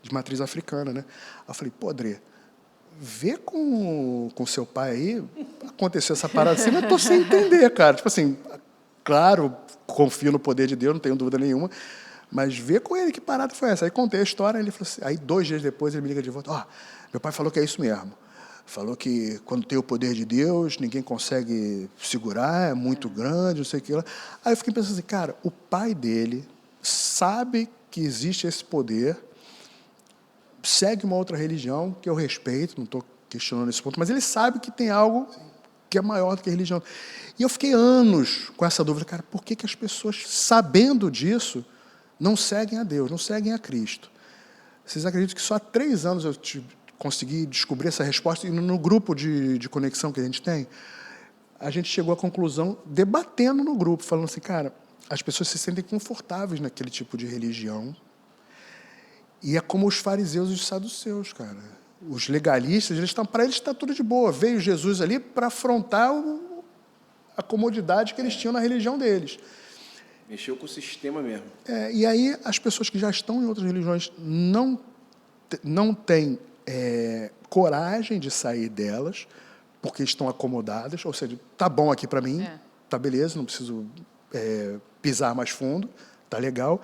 de matriz africana, né? Aí eu falei, pô, André, vê com seu pai aí, aconteceu essa parada assim, mas eu tô sem entender, cara. Tipo assim, claro, confio no poder de Deus, não tenho dúvida nenhuma, mas vê com ele que parada foi essa. Aí contei a história, ele falou assim, aí 2 dias depois ele me liga de volta, meu pai falou que é isso mesmo. Falou que quando tem o poder de Deus, ninguém consegue segurar, é muito grande, não sei o que lá. Aí eu fiquei pensando assim, cara, o pai dele sabe que existe esse poder, segue uma outra religião, que eu respeito, não estou questionando esse ponto, mas ele sabe que tem algo que é maior do que a religião. E eu fiquei anos com essa dúvida, cara, por que as pessoas, sabendo disso, não seguem a Deus, não seguem a Cristo? Vocês acreditam que só há 3 anos eu consegui descobrir essa resposta, e no grupo de conexão que a gente chegou à conclusão, debatendo no grupo, falando assim, cara, as pessoas se sentem confortáveis naquele tipo de religião, e é como os fariseus e os saduceus, cara. Os legalistas, para eles está tudo de boa. Veio Jesus ali para afrontar a comodidade que eles tinham na religião deles. Mexeu com o sistema mesmo. E aí as pessoas que já estão em outras religiões não têm coragem de sair delas, porque estão acomodadas, ou seja, tá bom aqui para mim, tá beleza, não preciso pisar mais fundo, tá legal.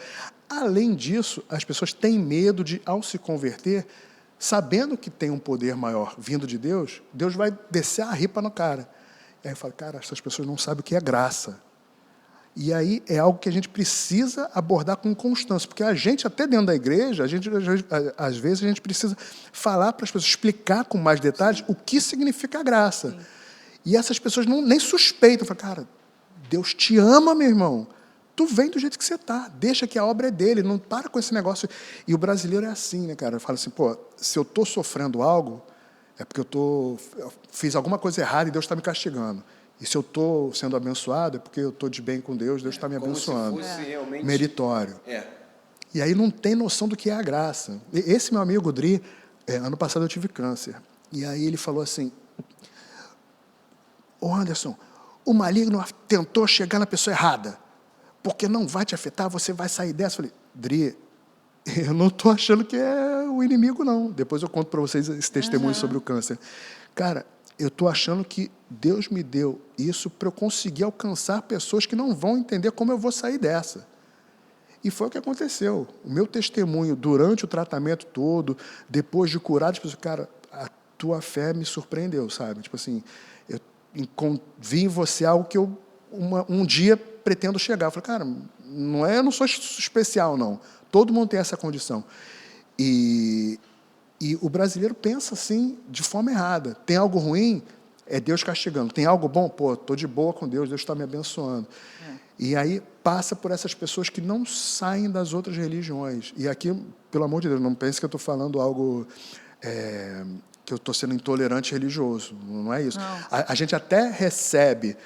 Além disso, as pessoas têm medo de, ao se converter, sabendo que tem um poder maior vindo de Deus, Deus vai descer a ripa no cara. E aí eu falo, cara, essas pessoas não sabem o que é graça. E aí é algo que a gente precisa abordar com constância, porque a gente, até dentro da igreja, às vezes a gente precisa falar para as pessoas, explicar com mais detalhes o que significa a graça. Sim. E essas pessoas nem suspeitam. Falam, cara, Deus te ama, meu irmão. Tu vem do jeito que você está, deixa que a obra é dele, não para com esse negócio. E o brasileiro é assim, né, cara? Fala assim, pô, se eu estou sofrendo algo, é porque eu fiz alguma coisa errada e Deus está me castigando. E se eu estou sendo abençoado, é porque eu estou de bem com Deus, Deus está me abençoando. Como se fosse realmente... meritório. E aí não tem noção do que é a graça. Esse meu amigo, Dri, ano passado eu tive câncer. E aí ele falou assim, ô Anderson, o maligno tentou chegar na pessoa errada, porque não vai te afetar, você vai sair dessa. Eu falei, Dri, eu não estou achando que é o inimigo, não. Depois eu conto para vocês esse testemunho sobre o câncer. Cara, eu estou achando que Deus me deu isso para eu conseguir alcançar pessoas que não vão entender como eu vou sair dessa. E foi o que aconteceu. O meu testemunho durante o tratamento todo, depois de curar, as pessoas, cara, a tua fé me surpreendeu, sabe? Tipo assim, eu vi em você algo que eu um dia pretendo chegar. Eu falei, cara, eu não sou especial, não. Todo mundo tem essa condição. E o brasileiro pensa assim, de forma errada. Tem algo ruim, é Deus castigando. Tem algo bom, pô, estou de boa com Deus, Deus está me abençoando. E aí passa por essas pessoas que não saem das outras religiões. E aqui, pelo amor de Deus, não pense que eu estou falando algo que eu estou sendo intolerante religioso. Não é isso. Não. A gente até recebe,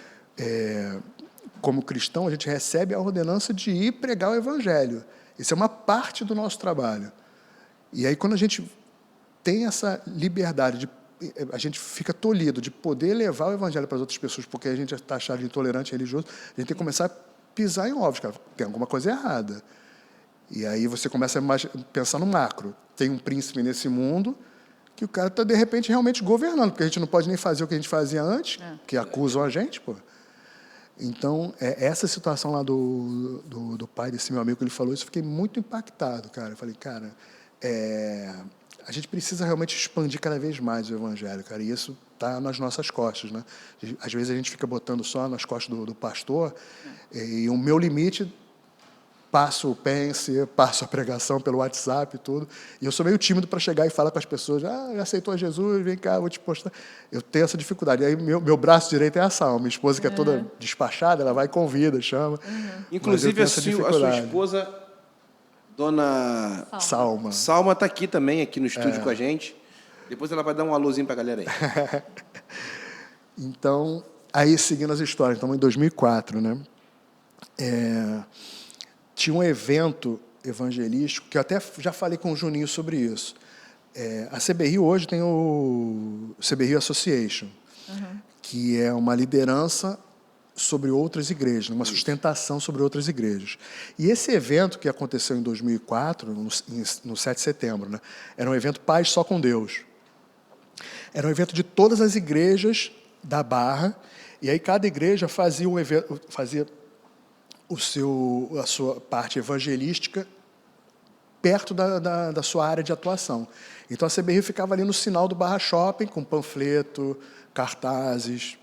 como cristão, a gente recebe a ordenança de ir pregar o evangelho. Isso é uma parte do nosso trabalho. E aí, quando a gente tem essa liberdade, a gente fica tolhido de poder levar o evangelho para as outras pessoas, porque a gente está achado de intolerante religioso, a gente tem que começar a pisar em ovos, cara. Tem alguma coisa errada. E aí você começa a pensar no macro. Tem um príncipe nesse mundo que o cara está, de repente, realmente governando, porque a gente não pode nem fazer o que a gente fazia antes, que acusam a gente, pô. Então, essa situação lá do pai desse meu amigo que ele falou isso, eu fiquei muito impactado, cara. Eu falei, cara, a gente precisa realmente expandir cada vez mais o evangelho, cara, e isso está nas nossas costas, né? Às vezes a gente fica botando só nas costas do pastor, e o meu limite, passo o pense, passo a pregação pelo WhatsApp e tudo, e eu sou meio tímido para chegar e falar com as pessoas, já aceitou Jesus, vem cá, vou te postar. Eu tenho essa dificuldade. E aí meu braço direito é a Salma, minha esposa que é toda despachada, ela vai e convida, chama. Inclusive, a sua esposa, dona Salma está aqui no estúdio com a gente. Depois ela vai dar um alôzinho para a galera aí. Então, aí seguindo as histórias, então em 2004, né? Tinha um evento evangelístico, que eu até já falei com o Juninho sobre isso. A CBRI hoje tem o CBRI Association, que é uma liderança sobre outras igrejas, uma sustentação sobre outras igrejas. E esse evento que aconteceu em 2004, no 7 de setembro, né, era um evento Paz Só com Deus. Era um evento de todas as igrejas da Barra, e aí cada igreja fazia um evento, fazia a sua parte evangelística perto da sua área de atuação. Então, a CBRI ficava ali no sinal do Barra Shopping, com panfleto, cartazes,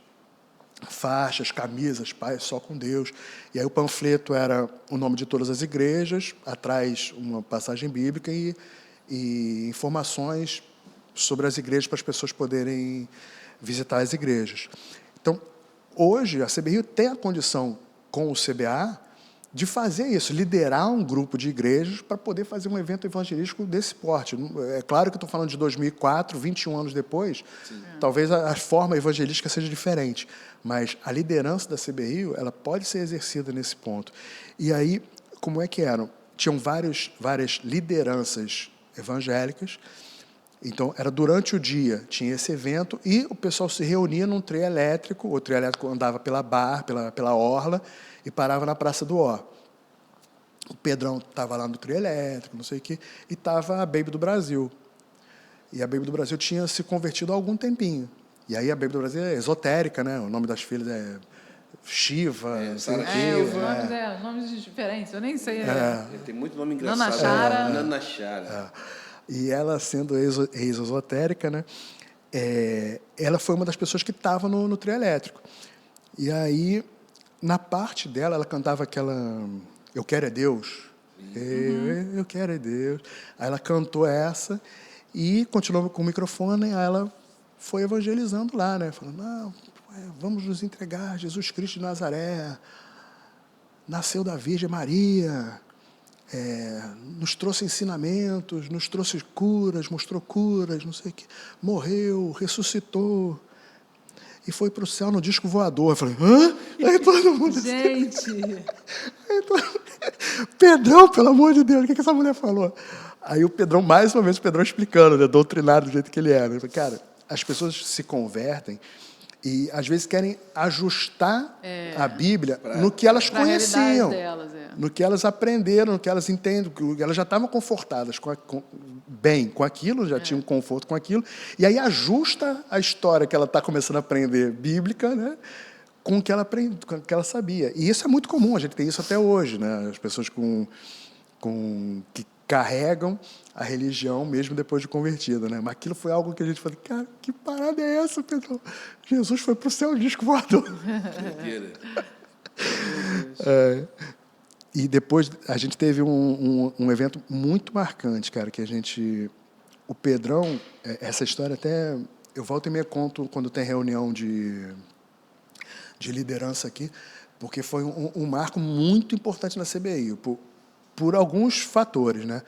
faixas, camisas, Paz Só com Deus. E aí o panfleto era o nome de todas as igrejas, atrás uma passagem bíblica e informações sobre as igrejas para as pessoas poderem visitar as igrejas. Então, hoje, a CBRI tem a condição, com o CBA, de fazer isso, liderar um grupo de igrejas para poder fazer um evento evangelístico desse porte. É claro que eu estou falando de 2004, 21 anos depois, talvez a forma evangelística seja diferente, mas a liderança da CBRI, ela pode ser exercida nesse ponto. E aí, como é que eram? Tinham várias lideranças evangélicas. Então, era durante o dia, tinha esse evento, e o pessoal se reunia num trio elétrico, o trio elétrico andava pela Barra, pela orla, e parava na Praça do Ó. O Pedrão estava lá no trio elétrico, não sei o quê, e estava a Baby do Brasil. E a Baby do Brasil tinha se convertido há algum tempinho. E aí a Baby do Brasil é esotérica, né? O nome das filhas é Shiva, não sei o quê. Os nomes diferentes, eu nem sei. Tem muito nome engraçado. Nana Chara. E ela, sendo ex-esotérica, né, ela foi uma das pessoas que estava no trio elétrico. E aí, na parte dela, ela cantava aquela Eu Quero é Deus. Eu quero é Deus. Aí ela cantou essa e continuou com o microfone, aí ela foi evangelizando lá, né, falando, não, vamos nos entregar a Jesus Cristo de Nazaré, nasceu da Virgem Maria, nos trouxe ensinamentos, nos trouxe curas, mostrou curas, não sei o quê. Morreu, ressuscitou e foi para o céu no disco voador. Eu falei, hã? Aí todo mundo... Gente! Pedrão, pelo amor de Deus, o que essa mulher falou? Aí o Pedrão, mais uma vez, o Pedrão explicando, né, doutrinado do jeito que ele era. Ele falou, cara, as pessoas se convertem e, às vezes, querem ajustar a Bíblia no que elas conheciam, delas, no que elas aprenderam, no que elas entendem. Elas já estavam confortadas bem com aquilo, já tinham conforto com aquilo, e aí ajusta a história que ela está começando a aprender bíblica, né, com o que ela aprende, com o que ela sabia. E isso é muito comum, a gente tem isso até hoje, né? As pessoas que carregam a religião mesmo depois de convertida, né? Mas aquilo foi algo que a gente falou, cara, que parada é essa, Pedro? Jesus foi para o céu, disco voador. E depois a gente teve um evento muito marcante, cara, que a gente... O Pedrão, essa história até... Eu volto e meia conto quando tem reunião de liderança aqui, porque foi um marco muito importante na CBI, por alguns fatores, né?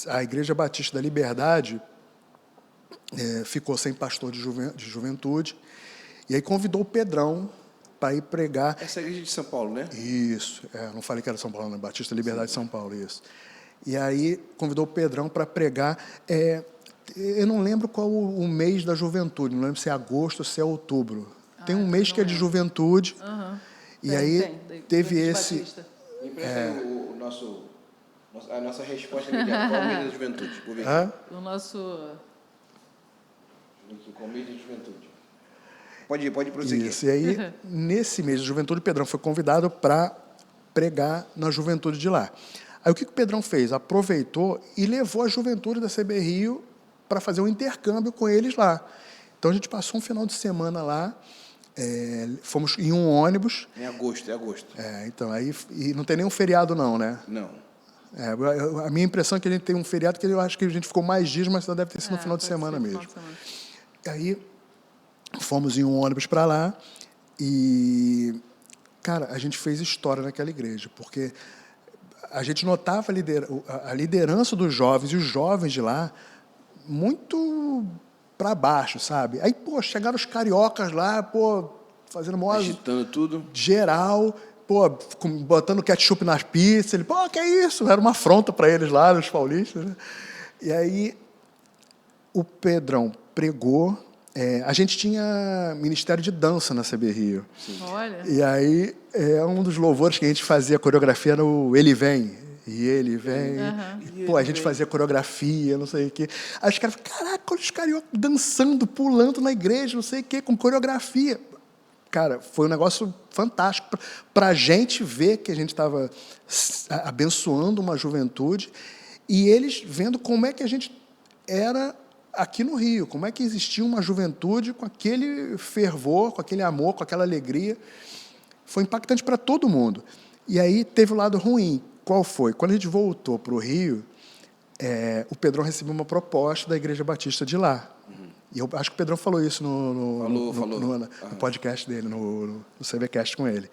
A Igreja Batista da Liberdade ficou sem pastor de juventude, e aí convidou o Pedrão para ir pregar. Essa é a igreja de São Paulo, né? Isso, não falei que era São Paulo, né? Batista da Liberdade de São Paulo, isso. E aí convidou o Pedrão para pregar. Eu não lembro qual o mês da juventude, não lembro se é agosto ou se é outubro. Tem um mês que é de juventude, e aí teve esse... Empresta a nossa resposta imediata. Qual o mês da juventude? Vou ver aqui. O nosso... Qual o mês da juventude? Pode prosseguir. Isso, e aí, nesse mês da juventude, o Pedrão foi convidado para pregar na juventude de lá. Aí o que o Pedrão fez? Aproveitou e levou a juventude da CB Rio para fazer um intercâmbio com eles lá. Então a gente passou um final de semana lá, fomos em um ônibus. Em agosto, é agosto. Então, aí, e não tem nenhum feriado não, né? Não. A minha impressão é que a gente tem um feriado que eu acho que a gente ficou mais dias, mas só deve ter sido no final de semana mesmo. E aí fomos em um ônibus para lá e, cara, a gente fez história naquela igreja, porque a gente notava a liderança dos jovens e os jovens de lá muito para baixo, sabe? Aí, chegaram os cariocas lá, fazendo mó... Agitando tudo. Geral, botando ketchup nas pizzas. Ele, que é isso? Era uma afronta para eles lá, os paulistas, né? E aí, o Pedrão pregou. A gente tinha ministério de dança na CB Rio. Sim. Olha. E aí, um dos louvores que a gente fazia coreografia era o Ele Vem. E ele vem. A gente fazia coreografia, não sei o quê. Aí os caras falaram, caraca, olha os cariocas dançando, pulando na igreja, não sei o quê, com coreografia. Cara, foi um negócio fantástico para a gente ver que a gente estava abençoando uma juventude e eles vendo como é que a gente era aqui no Rio, como é que existia uma juventude com aquele fervor, com aquele amor, com aquela alegria. Foi impactante para todo mundo. E aí teve o lado ruim. Qual foi? Quando a gente voltou para o Rio, o Pedrão recebeu uma proposta da Igreja Batista de lá. E eu acho que o Pedrão falou isso no podcast dele, no CVcast com ele.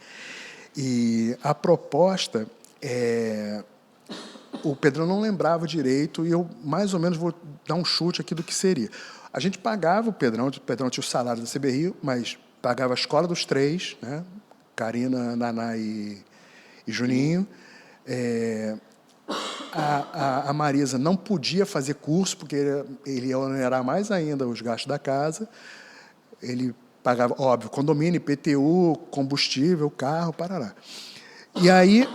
E a proposta, o Pedrão não lembrava direito, e eu mais ou menos vou dar um chute aqui do que seria. A gente pagava o Pedrão tinha o salário da CB Rio, mas pagava a escola dos 3, né? Karina, Naná e Juninho. A Marisa não podia fazer curso, porque ele ia onerar mais ainda os gastos da casa. Ele pagava, óbvio, condomínio, IPTU, combustível, carro, parará. E aí,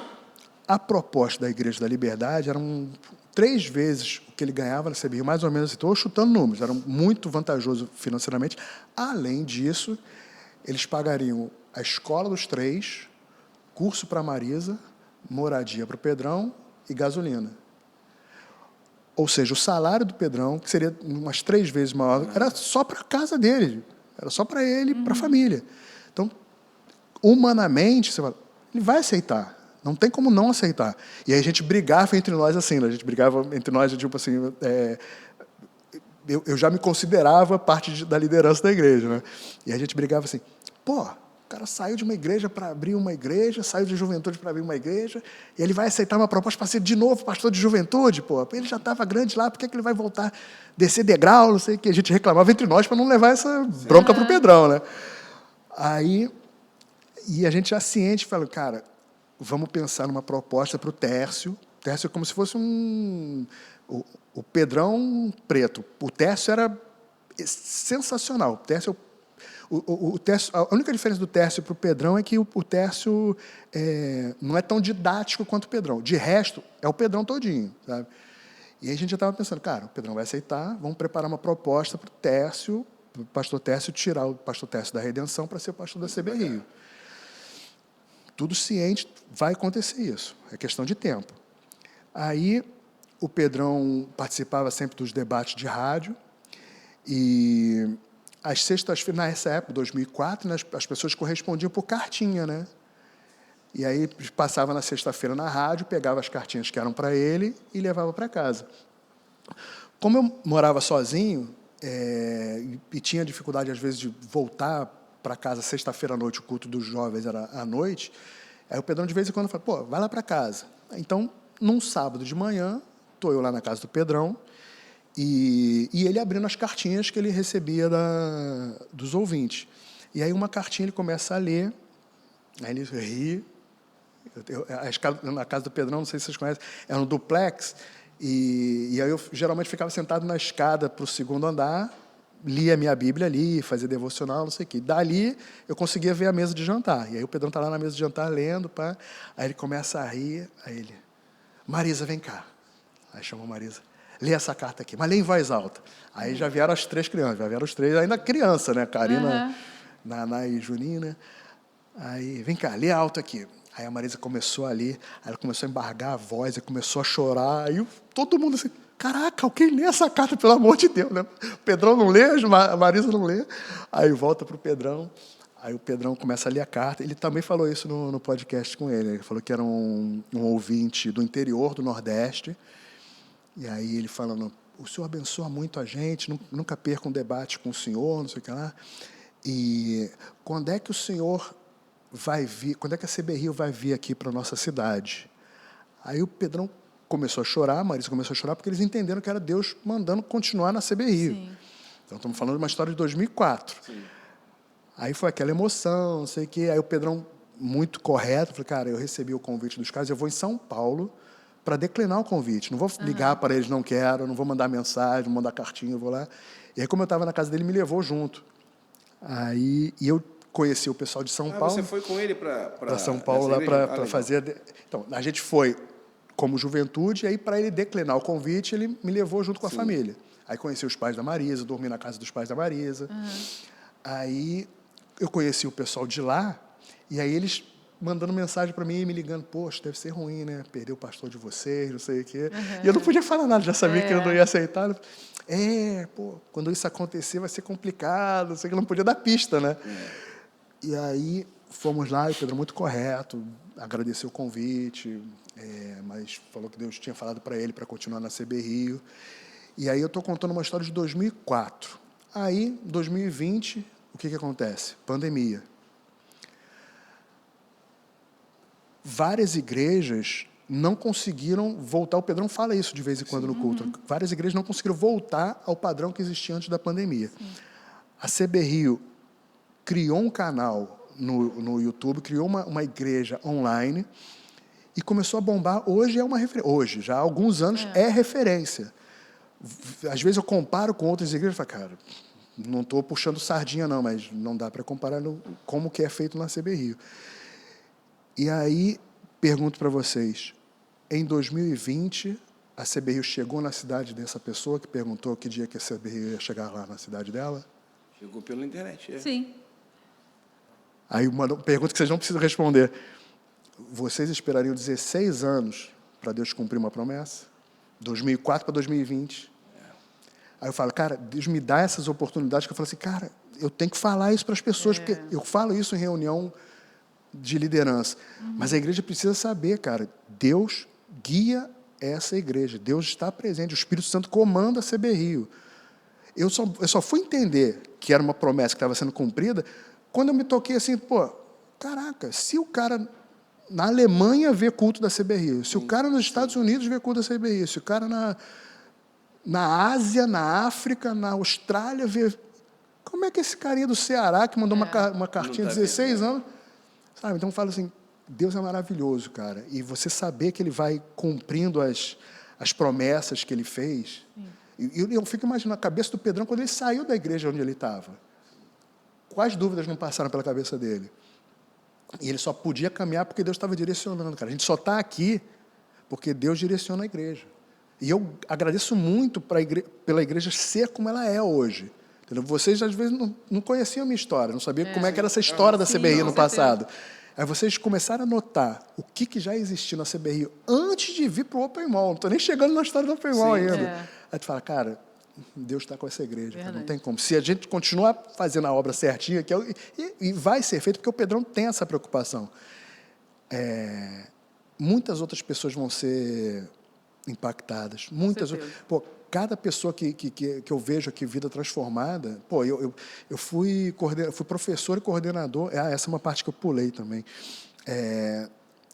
a proposta da Igreja da Liberdade eram 3 vezes o que ele ganhava na CBI, mais ou menos, estou chutando números, era muito vantajoso financeiramente. Além disso, eles pagariam a escola dos 3, curso para a Marisa, moradia para o Pedrão e gasolina. Ou seja, o salário do Pedrão, que seria umas 3 vezes maior, era só para a casa dele, era só para ele, para a família. Então, humanamente, você fala, ele vai aceitar, não tem como não aceitar. E aí a gente brigava entre nós assim, a gente brigava entre nós, tipo assim, eu já me considerava parte da liderança da igreja, né? E a gente brigava assim, o cara saiu de uma igreja para abrir uma igreja, saiu de juventude para abrir uma igreja, e ele vai aceitar uma proposta para ser de novo pastor de juventude, ele já estava grande lá, por que ele vai voltar, descer degrau, não sei o que. A gente reclamava entre nós para não levar essa bronca para o Pedrão, né? Aí, e a gente já ciente, falou, cara, vamos pensar numa proposta para o Tércio. O Tércio é como se fosse o Pedrão preto. O Tércio era sensacional. O Tércio o Tércio, a única diferença do Tércio para o Pedrão é que o Tércio não é tão didático quanto o Pedrão. De resto, é o Pedrão todinho, sabe? E aí a gente já estava pensando, cara, o Pedrão vai aceitar, vamos preparar uma proposta para o Tércio, para o pastor Tércio tirar o pastor Tércio da Redenção para ser o pastor da CB Rio. Tudo ciente, vai acontecer isso. É questão de tempo. Aí o Pedrão participava sempre dos debates de rádio e às sextas-feiras, nessa época, 2004, né, as pessoas correspondiam por cartinha, né? E aí passava na sexta-feira na rádio, pegava as cartinhas que eram para ele e levava para casa. Como eu morava sozinho e tinha dificuldade, às vezes, de voltar para casa sexta-feira à noite, o culto dos jovens era à noite, aí o Pedrão de vez em quando fala, pô, vai lá para casa. Então, num sábado de manhã, estou eu lá na casa do Pedrão, e ele abrindo as cartinhas que ele recebia dos ouvintes. E aí uma cartinha ele começa a ler, aí ele ri. Na casa do Pedrão, não sei se vocês conhecem, era um duplex, e aí eu geralmente ficava sentado na escada para o segundo andar, lia a minha Bíblia ali, fazia devocional, não sei o quê. Dali eu conseguia ver a mesa de jantar. E aí o Pedrão está lá na mesa de jantar lendo, pá. Aí ele começa a rir, aí ele, Marisa, vem cá. Aí chamou Marisa, lê essa carta aqui, mas lê em voz alta. Aí já vieram as 3 crianças, já vieram os 3, ainda criança, né? Karina, Naná e Juninho, né? Aí, vem cá, lê alto aqui. Aí a Marisa começou a ler, aí ela começou a embargar a voz, e começou a chorar, aí todo mundo assim, caraca, alguém lê essa carta, pelo amor de Deus, né? O Pedrão não lê, a Marisa não lê. Aí volta para o Pedrão, aí o Pedrão começa a ler a carta. Ele também falou isso no podcast com ele. Ele falou que era um ouvinte do interior do Nordeste. E aí ele falando, o senhor abençoa muito a gente, nunca perca um debate com o senhor, não sei o que lá. E quando é que o senhor vai vir, quando é que a CB Rio vai vir aqui para a nossa cidade? Aí o Pedrão começou a chorar, a Marisa começou a chorar, porque eles entenderam que era Deus mandando continuar na CB Rio. Sim. Então, estamos falando de uma história de 2004. Sim. Aí foi aquela emoção, não sei o quê. Aí o Pedrão, muito correto, falou, cara, eu recebi o convite dos caras, eu vou em São Paulo para declinar o convite. Não vou ligar para eles, não quero, não vou mandar mensagem, não vou mandar cartinha, eu vou lá. E aí, como eu estava na casa dele, me levou junto. Aí, e eu conheci o pessoal de São Paulo. Você foi com ele para São Paulo lá para fazer... Então, a gente foi como juventude, e aí, para ele declinar o convite, ele me levou junto com a família. Aí conheci os pais da Marisa, dormi na casa dos pais da Marisa. Aí eu conheci o pessoal de lá, e aí eles mandando mensagem para mim, me ligando, poxa, deve ser ruim, né? Perder o pastor de vocês, não sei o quê. E eu não podia falar nada, já sabia que eu não ia aceitar. Quando isso acontecer vai ser complicado, não sei o que, não podia dar pista, né? E aí fomos lá, e o Pedro muito correto, agradeceu o convite, mas falou que Deus tinha falado para ele para continuar na CB Rio. E aí eu estou contando uma história de 2004. Aí, 2020, o que acontece? Pandemia. Várias igrejas não conseguiram voltar, o Pedrão fala isso de vez em quando no culto, várias igrejas não conseguiram voltar ao padrão que existia antes da pandemia. A CB Rio criou um canal no YouTube, criou uma igreja online e começou a bombar. Hoje é uma referência. Hoje, já há alguns anos, é referência. Às vezes eu comparo com outras igrejas e falo, cara, não estou puxando sardinha não, mas não dá para comparar como que é feito na CB Rio. E aí, pergunto para vocês, em 2020, a CB Rio chegou na cidade dessa pessoa que perguntou que dia que a CB Rio ia chegar lá na cidade dela? Chegou pela internet, Sim. Aí uma pergunta que vocês não precisam responder. Vocês esperariam 16 anos para Deus cumprir uma promessa? 2004 para 2020. Aí eu falo, cara, Deus me dá essas oportunidades que eu falo assim, cara, eu tenho que falar isso para as pessoas, porque eu falo isso em reunião de liderança. Mas a igreja precisa saber, cara, Deus guia essa igreja, Deus está presente, o Espírito Santo comanda a CB Rio. Eu só fui entender que era uma promessa que estava sendo cumprida quando eu me toquei assim, pô, caraca, se o cara na Alemanha vê culto da CB Rio, se o cara nos Estados Unidos vê culto da CB Rio, se o cara na Ásia, na África, na Austrália vê... Como é que esse carinha do Ceará, que mandou uma cartinha de 16 anos... Sabe? Então, eu falo assim, Deus é maravilhoso, cara. E você saber que Ele vai cumprindo as promessas que Ele fez. E eu fico imaginando a cabeça do Pedrão quando ele saiu da igreja onde ele estava. Quais dúvidas não passaram pela cabeça dele? E ele só podia caminhar porque Deus estava direcionando, cara. A gente só está aqui porque Deus direciona a igreja. E eu agradeço muito pela igreja ser como ela é hoje. Entendeu? Vocês, às vezes, não conheciam a minha história, não sabiam como é que era essa história da CB Rio no passado. Aí vocês começaram a notar o que já existia na CB Rio antes de vir para o Open Mall. Não estou nem chegando na história do Open Mall ainda. Aí tu fala, cara, Deus está com essa igreja, cara, não tem como. Se a gente continuar fazendo a obra certinha, e vai ser feito, porque o Pedrão tem essa preocupação. Muitas outras pessoas vão ser impactadas. Pô, cada pessoa que eu vejo aqui, vida transformada... Pô, eu fui professor e coordenador... essa é uma parte que eu pulei também.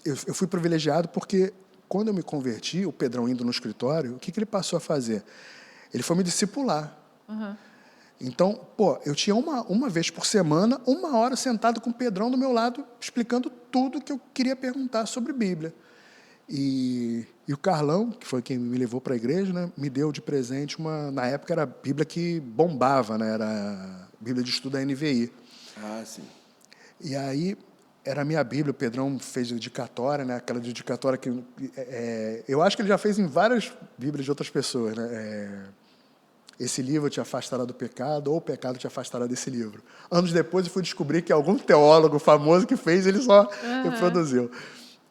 Eu fui privilegiado porque, quando eu me converti, o Pedrão indo no escritório, o que ele passou a fazer? Ele foi me discipular. Uhum. Então, pô, eu tinha uma vez por semana, 1 hora sentado com o Pedrão do meu lado, explicando tudo que eu queria perguntar sobre Bíblia. E o Carlão, que foi quem me levou para a igreja, né, me deu de presente na época era a Bíblia que bombava, né, era a Bíblia de estudo da NVI. Ah, sim. E aí, era a minha Bíblia, o Pedrão fez dedicatória, né, aquela dedicatória que... eu acho que ele já fez em várias Bíblias de outras pessoas, né, esse livro te afastará do pecado, ou o pecado te afastará desse livro. Anos depois eu fui descobrir que algum teólogo famoso que fez, ele só reproduziu.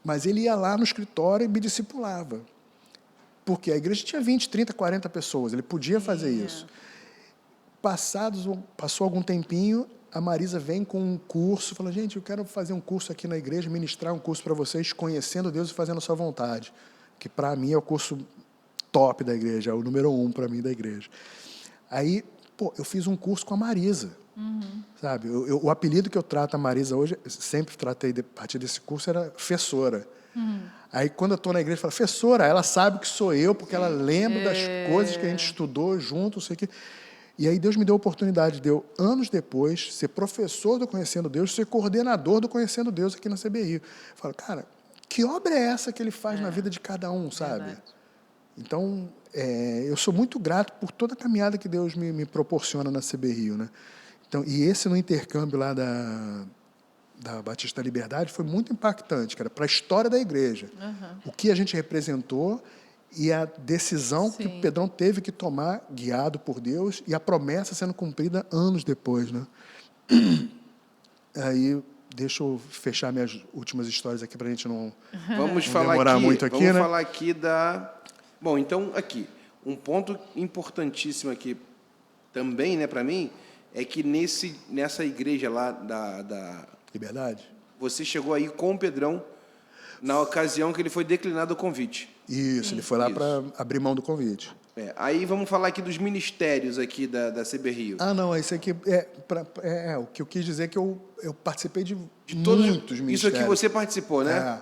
Mas ele ia lá no escritório e me discipulava. Porque a igreja tinha 20, 30, 40 pessoas, ele podia fazer isso. Passou algum tempinho, a Marisa vem com um curso, fala, gente, eu quero fazer um curso aqui na igreja, ministrar um curso para vocês, conhecendo Deus e fazendo a sua vontade. Que para mim é o curso top da igreja, é o número 1 para mim da igreja. Aí, pô, eu fiz um curso com a Marisa, sabe? O apelido que eu trato a Marisa hoje, sempre tratei a partir desse curso, era Fessora. Aí, quando eu estou na igreja, eu falo, Fessora, ela sabe que sou eu, porque ela lembra das coisas que a gente estudou junto, não sei o quê. E aí Deus me deu a oportunidade de eu, anos depois, ser professor do Conhecendo Deus, ser coordenador do Conhecendo Deus aqui na CBI. Eu falo, cara, que obra é essa que ele faz na vida de cada um, sabe? Verdade. Então, eu sou muito grato por toda a caminhada que Deus me proporciona na CB Rio, né? Então, e esse no intercâmbio lá da Batista da Liberdade foi muito impactante, cara, para a história da igreja. O que a gente representou e a decisão que o Pedrão teve que tomar, guiado por Deus, e a promessa sendo cumprida anos depois, né? Aí, deixa eu fechar minhas últimas histórias aqui para a gente não demorar muito aqui, vamos né? falar aqui da... Bom, então, aqui, um ponto importantíssimo aqui também, né, para mim, é que nessa igreja lá da Liberdade? você chegou aí com o Pedrão na ocasião que ele foi declinado o convite. Isso, ele foi lá para abrir mão do convite. Aí vamos falar aqui dos ministérios aqui da CB Rio. Ah, não, isso aqui o que eu quis dizer é que eu participei de todos muitos ministérios. Isso aqui você participou, né?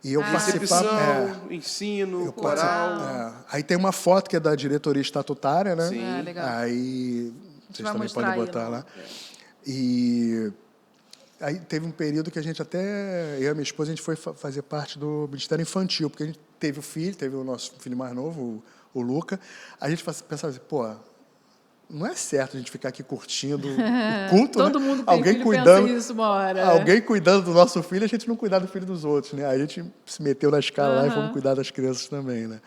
E eu participava... ensino, coral. Aí tem uma foto que é da diretoria estatutária, né? Sim. Legal. Aí vocês vai também mostrar podem aí, botar não? lá. E aí teve um período que a gente eu e a minha esposa, a gente foi fazer parte do Ministério Infantil, porque a gente teve o nosso filho mais novo, o Luca. A gente pensava assim, pô, não é certo a gente ficar aqui curtindo o culto, Todo né? mundo tem Alguém filho cuidando, pensa isso uma hora. alguém cuidando do nosso filho, a gente não cuidar do filho dos outros, né? Aí a gente se meteu na escala lá e fomos cuidar das crianças também, né?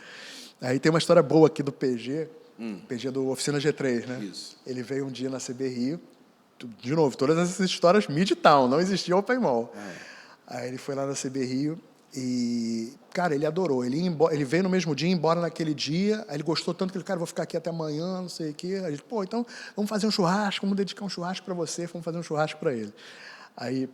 Aí tem uma história boa aqui do PG, PG do Oficina G3, né? Isso. Ele veio um dia na CB Rio, de novo, todas essas histórias Midtown, não existia Open Mall. Aí ele foi lá na CB Rio e, cara, ele adorou. Ele veio no mesmo dia, ia embora naquele dia, aí ele gostou tanto que ele, cara, vou ficar aqui até amanhã, não sei o quê. Aí ele, pô, então vamos fazer um churrasco, vamos dedicar um churrasco para você, vamos fazer um churrasco para ele. Aí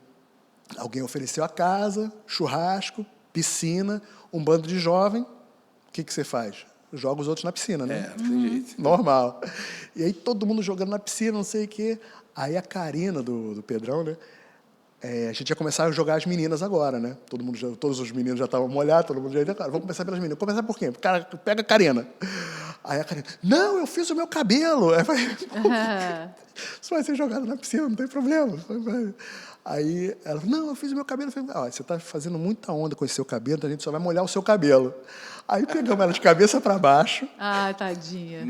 alguém ofereceu a casa, churrasco, piscina, um bando de jovem. O que você faz? Joga os outros na piscina, né? Não tem jeito. Normal. E aí todo mundo jogando na piscina, não sei o quê. Aí a Karina do Pedrão, né? A gente ia começar a jogar as meninas agora, né? Todos os meninos já estavam molhados, todo mundo já ia, cara, vamos começar pelas meninas. Começar por quem? Cara, pega a Karina. Aí a Karina, não, eu fiz o meu cabelo. Aí eu falei, isso vai ser jogado na piscina, não tem problema. Aí ela falou, não, eu fiz o meu cabelo. Eu falei, você está fazendo muita onda com esse seu cabelo, então a gente só vai molhar o seu cabelo. Aí pegamos ela de cabeça para baixo. Ah, tadinha.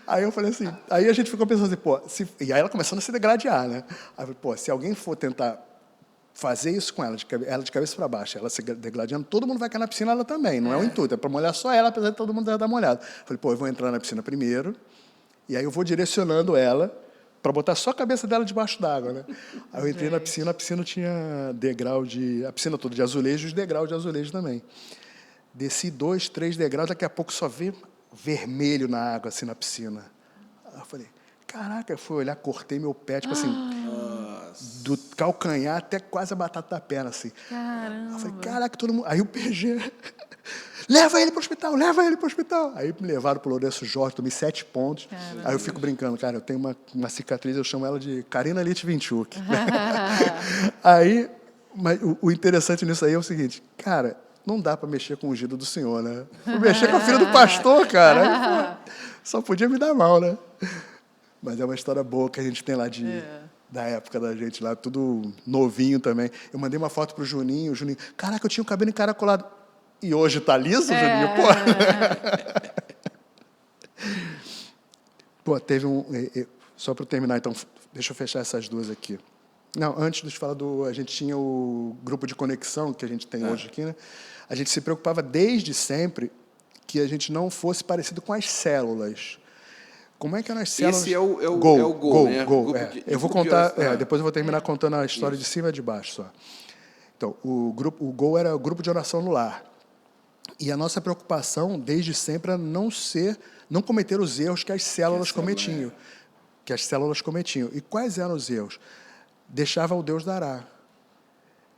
Aí eu falei assim, aí a gente ficou pensando assim, pô, e aí ela começando a se degladiar, né? Aí eu falei, pô, se alguém for tentar fazer isso com ela de cabeça para baixo, ela se degladiando, todo mundo vai cair na piscina, ela também, não é o intuito, é para molhar só ela, apesar de todo mundo já estar molhado. Eu falei, pô, eu vou entrar na piscina primeiro, e aí eu vou direcionando ela para botar só a cabeça dela debaixo d'água, né? Aí eu entrei na piscina, a piscina tinha a piscina toda de azulejo e os degraus de azulejo também. Desci 2, 3 degraus, daqui a pouco só vi vermelho na água, assim, na piscina. Aí eu falei, caraca, eu fui olhar, cortei meu pé, tipo assim, do calcanhar até quase a batata da perna, assim. Caramba. Aí eu falei, caraca, todo mundo... Aí o PG Leva ele para o hospital, leva ele para o hospital. Aí me levaram para o Lourenço Jorge, tomei 7 pontos. Caramba. Aí eu fico brincando, cara, eu tenho uma cicatriz, eu chamo ela de Karina Litvinchuk. Aí, mas o interessante nisso aí é o seguinte, cara, não dá para mexer com o ungido do Senhor, né? Vou mexer com a filha do pastor, cara. Aí, pô, só podia me dar mal, né? Mas é uma história boa que a gente tem lá da época da gente lá, tudo novinho também. Eu mandei uma foto pro Juninho, caraca, eu tinha o cabelo encaracolado. E hoje tá liso, Juninho? Pô, teve só para terminar, então, deixa eu fechar essas duas aqui. Não, antes de falar a gente tinha o grupo de conexão que a gente tem hoje aqui, né? A gente se preocupava desde sempre que a gente não fosse parecido com as células. Como é que eram as células? Esse é o Gol, né? Eu vou contar, depois eu vou terminar contando a história de cima e de baixo só. Então, o Gol era o grupo de oração no lar. E a nossa preocupação, desde sempre, era não cometer os erros que as células cometiam. Que as células cometiam. E quais eram os erros? Deixava o Deus dará.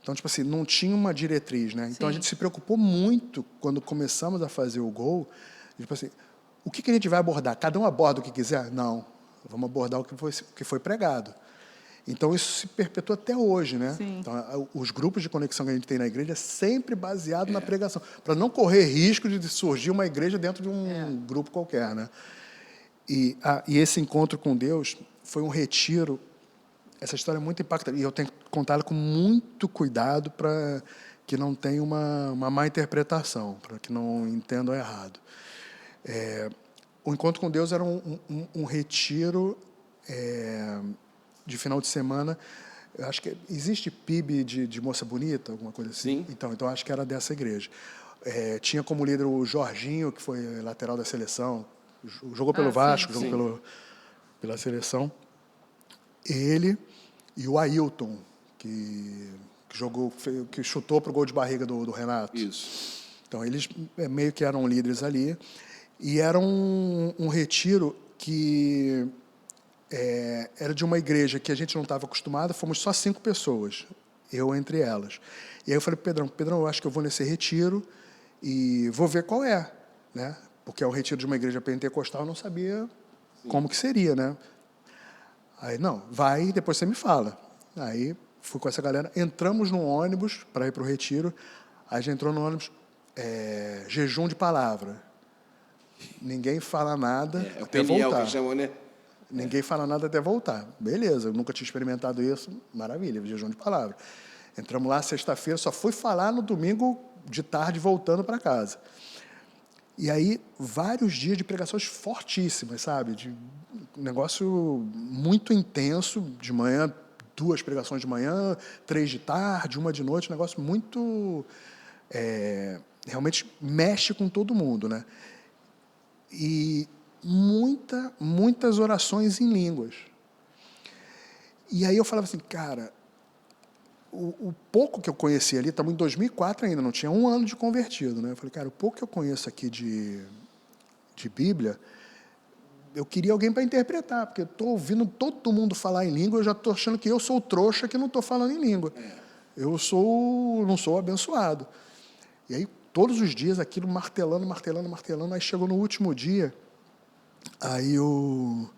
Então, tipo assim, não tinha uma diretriz, né? Então, a gente se preocupou muito quando começamos a fazer o Gol. Tipo assim, o que a gente vai abordar? Cada um aborda o que quiser? Não. Vamos abordar o que foi pregado. Então, isso se perpetua até hoje, né? Sim. Então, os grupos de conexão que a gente tem na igreja é sempre baseado na pregação, para não correr risco de surgir uma igreja dentro de um grupo qualquer, né? E esse encontro com Deus foi um retiro. Essa história é muito impactante, e eu tenho que contá-la com muito cuidado para que não tenha uma má interpretação, para que não entendam errado. O encontro com Deus era um retiro de final de semana. Eu acho que existe PIB de Moça Bonita, alguma coisa assim? Sim. Então acho que era dessa igreja. Tinha como líder o Jorginho, que foi lateral da seleção, jogou pelo Vasco, jogou pela seleção. Ele e o Ailton, que chutou para o gol de barriga do Renato. Isso. Então, eles meio que eram líderes ali. E era um retiro que era de uma igreja que a gente não estava acostumado, fomos só 5 pessoas, eu entre elas. E aí eu falei, Pedrão, eu acho que eu vou nesse retiro e vou ver qual é, né? Porque é um retiro de uma igreja pentecostal, eu não sabia como que seria, né? Aí, não, vai e depois você me fala. Aí fui com essa galera, entramos no ônibus para ir para o retiro, aí a gente entrou no ônibus, jejum de palavra. Ninguém fala nada até voltar. Que chamou, né? Ninguém fala nada até voltar. Beleza, eu nunca tinha experimentado isso, maravilha, jejum de palavra. Entramos lá sexta-feira, só fui falar no domingo de tarde, voltando para casa. E aí, vários dias de pregações fortíssimas, sabe? De um negócio muito intenso, de manhã, 2 pregações de manhã, 3 de tarde, 1 de noite, um negócio muito... realmente mexe com todo mundo, né? E muitas orações em línguas. E aí eu falava assim, cara, o pouco que eu conheci ali, estamos em 2004 ainda, não tinha 1 ano de convertido, né? Eu falei, cara, o pouco que eu conheço aqui de Bíblia, eu queria alguém para interpretar, porque eu estou ouvindo todo mundo falar em língua, eu já estou achando que eu sou o trouxa que não estou falando em língua. Eu não sou abençoado. E aí, todos os dias, aquilo martelando, aí chegou no último dia, aí o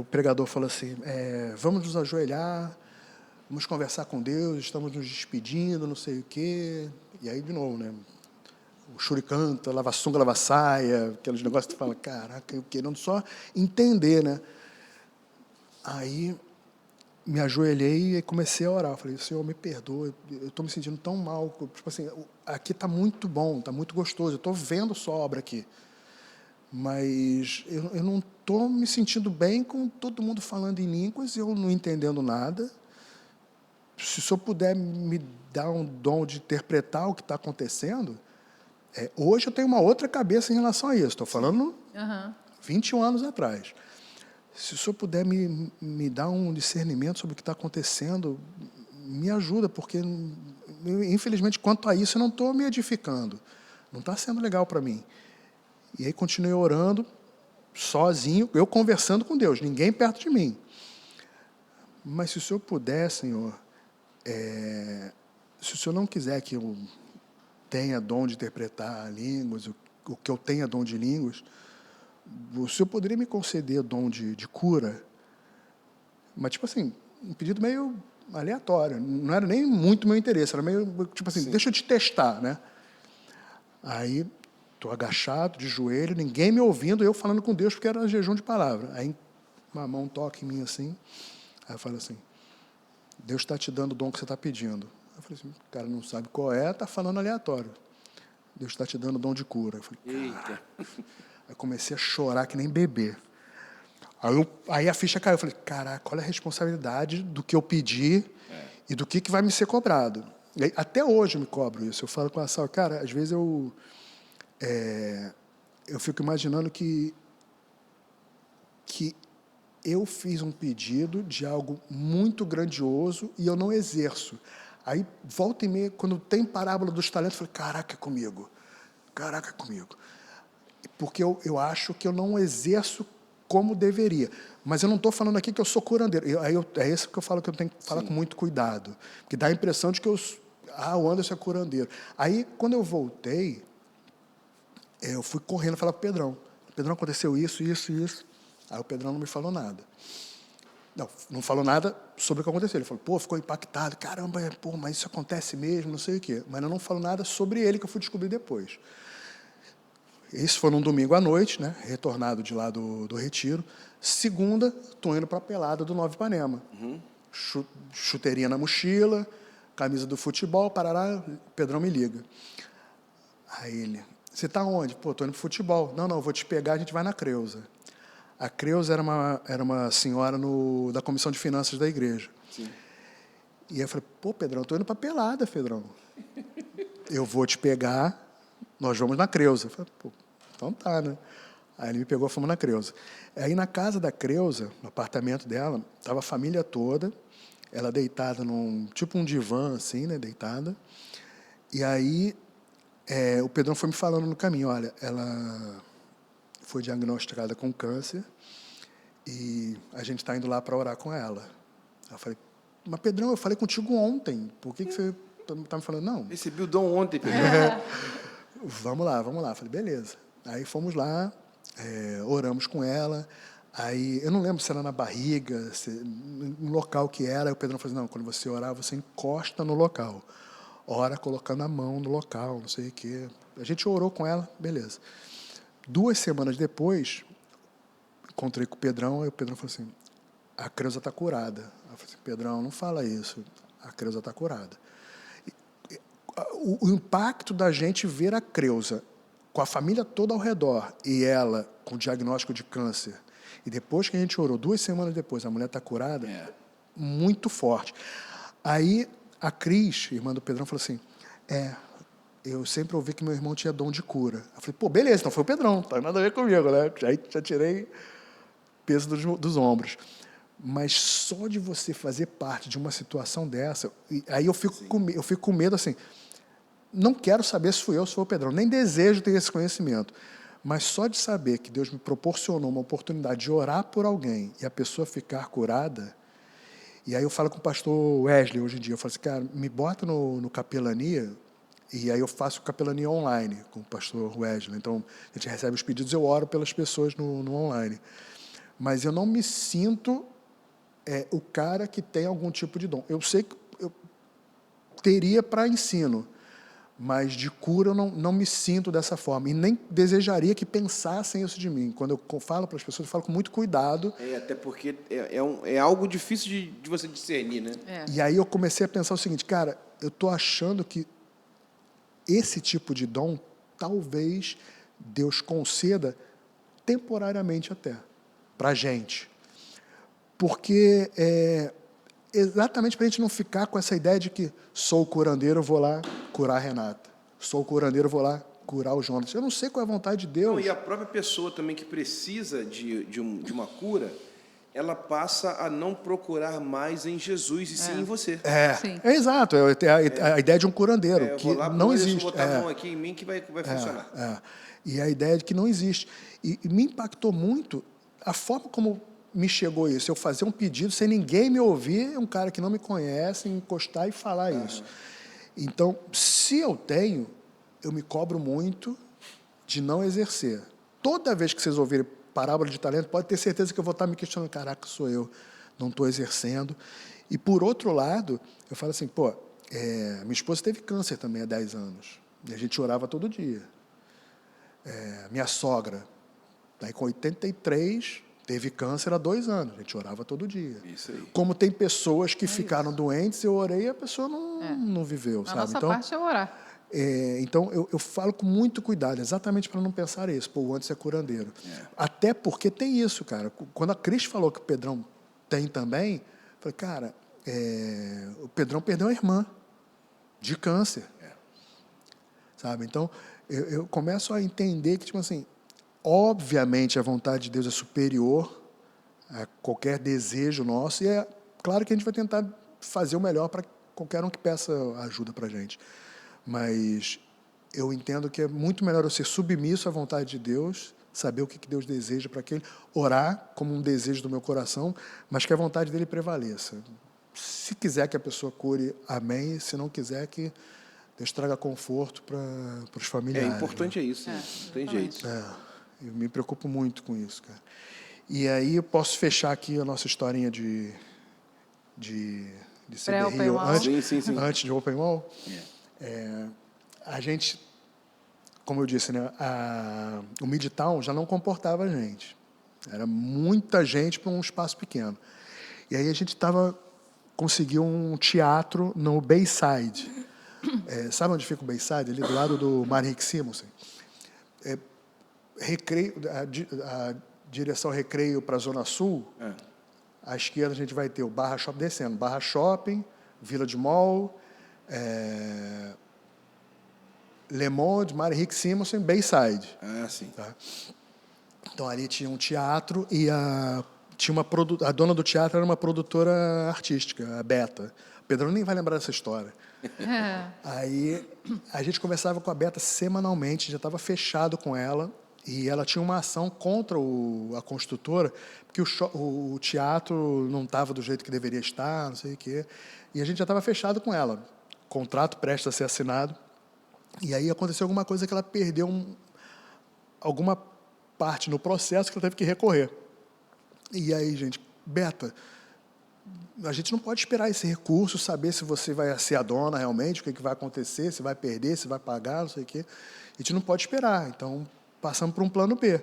pregador falou assim, vamos nos ajoelhar, vamos conversar com Deus, estamos nos despedindo, não sei o quê. E aí, de novo, né? O churicanta, lava sunga, lava saia, aqueles negócios que tu fala, caraca, eu querendo só entender, né? Aí me ajoelhei e comecei a orar. Eu falei, Senhor, me perdoa, eu estou me sentindo tão mal. Tipo assim, aqui está muito bom, está muito gostoso, eu estou vendo sua obra aqui. Mas eu não estou me sentindo bem com todo mundo falando em línguas, eu não entendendo nada. Se o senhor puder me dar um dom de interpretar o que está acontecendo, hoje eu tenho uma outra cabeça em relação a isso. Estou falando 21 anos atrás. Se o senhor puder me dar um discernimento sobre o que está acontecendo, me ajuda, porque, infelizmente, quanto a isso, eu não estou me edificando. Não está sendo legal para mim. E aí continuei orando, sozinho, eu conversando com Deus, ninguém perto de mim. Mas se o senhor puder, Senhor, se o senhor não quiser que eu tenha dom de interpretar línguas, o que eu tenha dom de línguas, o senhor poderia me conceder dom de cura? Mas, tipo assim, um pedido meio aleatório. Não era nem muito meu interesse, era meio, tipo assim, deixa eu te testar, né? Aí, estou agachado, de joelho, ninguém me ouvindo, eu falando com Deus, porque era jejum de palavra. Aí, uma mão toca em mim assim, aí eu falo assim, Deus está te dando o dom que você está pedindo. Eu falei assim, o cara não sabe qual é, está falando aleatório. Deus está te dando o dom de cura. Eu falei, cara. Aí comecei a chorar que nem bebê. Aí a ficha caiu. Eu falei, caraca, olha a responsabilidade do que eu pedi e do que vai me ser cobrado. E aí, até hoje eu me cobro isso. Eu falo com a Sal, cara, às vezes eu fico imaginando que eu fiz um pedido de algo muito grandioso e eu não exerço. Aí, volta e meia, quando tem parábola dos talentos, eu falei, caraca, comigo. Porque eu acho que eu não exerço como deveria. Mas eu não estou falando aqui que eu sou curandeiro. É isso que eu falo que eu tenho que falar com muito cuidado. Porque dá a impressão de que o Anderson é curandeiro. Aí, quando eu voltei, eu fui correndo falar para o Pedrão. Pedrão, aconteceu isso. Aí o Pedrão não me falou nada. Não falou nada sobre o que aconteceu. Ele falou, ficou impactado. Caramba, mas isso acontece mesmo, não sei o quê. Mas eu não falo nada sobre ele, que eu fui descobrir depois. Isso foi num domingo à noite, né? Retornado de lá do retiro. Segunda, estou indo para a pelada do Nova Ipanema. Chuteirinha na mochila, camisa do futebol, parará, o Pedrão me liga. Aí ele, você está onde? Estou indo para o futebol. Não, eu vou te pegar, a gente vai na Creuza. A Creuza era uma senhora da Comissão de Finanças da igreja. Sim. E eu falei, Pedrão, eu estou indo para a pelada, Pedrão. Eu vou te pegar, nós vamos na Creuza. Eu falei, então tá, né? Aí ele me pegou, fomos na Creuza. Aí na casa da Creuza, no apartamento dela, estava a família toda, ela deitada tipo um divã, assim, né, deitada. E aí o Pedrão foi me falando no caminho, olha, ela foi diagnosticada com câncer e a gente está indo lá para orar com ela. Eu falei, mas Pedrão, eu falei contigo ontem, por que você está me falando? Não. Recebi o dom ontem, Pedrão. Vamos lá. Eu falei, beleza. Aí fomos lá, oramos com ela. Aí, eu não lembro se era na barriga, no local que era. Aí o Pedrão falou assim, não, quando você orar, você encosta no local. Ora colocando a mão no local, não sei o quê. A gente orou com ela, beleza. 2 semanas depois, encontrei com o Pedrão, e o Pedrão falou assim, a Creuza está curada. Eu falei assim, Pedrão, não fala isso, a Creuza está curada. O impacto da gente ver a Creuza com a família toda ao redor e ela com diagnóstico de câncer, e depois que a gente orou, 2 semanas depois, a mulher está curada, muito forte. Aí a Cris, irmã do Pedrão, falou assim, eu sempre ouvi que meu irmão tinha dom de cura. Eu falei, beleza, então foi o Pedrão, não tem nada a ver comigo, né? Já tirei peso dos ombros. Mas só de você fazer parte de uma situação dessa, aí eu fico com medo, assim, não quero saber se fui eu ou se foi o Pedrão, nem desejo ter esse conhecimento, mas só de saber que Deus me proporcionou uma oportunidade de orar por alguém e a pessoa ficar curada. E aí eu falo com o pastor Wesley hoje em dia, eu falo assim, cara, me bota no Capelania, e aí eu faço capelania online com o pastor Wesley. Então, a gente recebe os pedidos, eu oro pelas pessoas no online. Mas eu não me sinto o cara que tem algum tipo de dom. Eu sei que eu teria para ensino, mas de cura eu não me sinto dessa forma. E nem desejaria que pensassem isso de mim. Quando eu falo para as pessoas, eu falo com muito cuidado. Até porque é algo difícil de você discernir, né? E aí eu comecei a pensar o seguinte, cara, eu estou achando que esse tipo de dom, talvez Deus conceda temporariamente até, para a gente. Porque exatamente para a gente não ficar com essa ideia de que sou curandeiro, vou lá curar a Renata. Sou curandeiro, vou lá curar o Jonas. Eu não sei qual é a vontade de Deus. Não, e a própria pessoa também que precisa de uma cura, ela passa a não procurar mais em Jesus e sim em você. Exato. A ideia de um curandeiro, que não existe. Vou botar a mão aqui em mim que vai funcionar. E a ideia de que não existe. E me impactou muito a forma como me chegou isso. Eu fazer um pedido sem ninguém me ouvir, um cara que não me conhece, encostar e falar isso. Então, se eu tenho, eu me cobro muito de não exercer. Toda vez que vocês ouvirem parábola de talento, pode ter certeza que eu vou estar me questionando, caraca, sou eu, não estou exercendo. E, por outro lado, eu falo assim, minha esposa teve câncer também há 10 anos, e a gente orava todo dia. Minha sogra, daí com 83, teve câncer há 2 anos, a gente orava todo dia. Isso aí. Como tem pessoas que ficaram doentes, eu orei e a pessoa não viveu, A sabe? nossa Então, parte é orar. então, eu falo com muito cuidado, exatamente para não pensar isso. O antes é curandeiro. Até porque tem isso, cara. Quando a Cris falou que o Pedrão tem também, eu falei, cara, o Pedrão perdeu a irmã de câncer. Sabe? Então, eu começo a entender que, tipo assim, obviamente a vontade de Deus é superior a qualquer desejo nosso e é claro que a gente vai tentar fazer o melhor para qualquer um que peça ajuda para a gente. Mas eu entendo que é muito melhor eu ser submisso à vontade de Deus, saber o que Deus deseja para aquele, orar como um desejo do meu coração, mas que a vontade dele prevaleça. Se quiser que a pessoa cure, amém. Se não quiser, que Deus traga conforto para os familiares. Importante né? é isso, né? Não tem jeito. Eu me preocupo muito com isso, cara. E aí eu posso fechar aqui a nossa historinha de CB Rio antes de Open Mall. A gente, como eu disse, né, o Midtown já não comportava a gente. Era muita gente para um espaço pequeno. E aí a gente conseguiu um teatro no Bayside. Sabe onde fica o Bayside? Ali do lado do Mar Henrique Simonsen. A direção Recreio para a Zona Sul, à esquerda a gente vai ter o Barra Shopping descendo. Barra Shopping, Village Mall, Le Monde, Mar Henrique Simonsen, Bayside. Sim. Tá? Então, ali tinha um teatro e a dona do teatro era uma produtora artística, a Beta. O Pedrão nem vai lembrar dessa história. Aí, a gente conversava com a Beta semanalmente, já estava fechado com ela, e ela tinha uma ação contra a construtora, porque o teatro não estava do jeito que deveria estar, não sei o quê. E a gente já estava fechado com ela. O contrato prestes a ser assinado. E aí aconteceu alguma coisa que ela perdeu alguma parte no processo que ela teve que recorrer. E aí, gente, Beta, a gente não pode esperar esse recurso, saber se você vai ser a dona realmente, o que vai acontecer, se vai perder, se vai pagar, não sei o quê. A gente não pode esperar. Então, passamos para um plano B.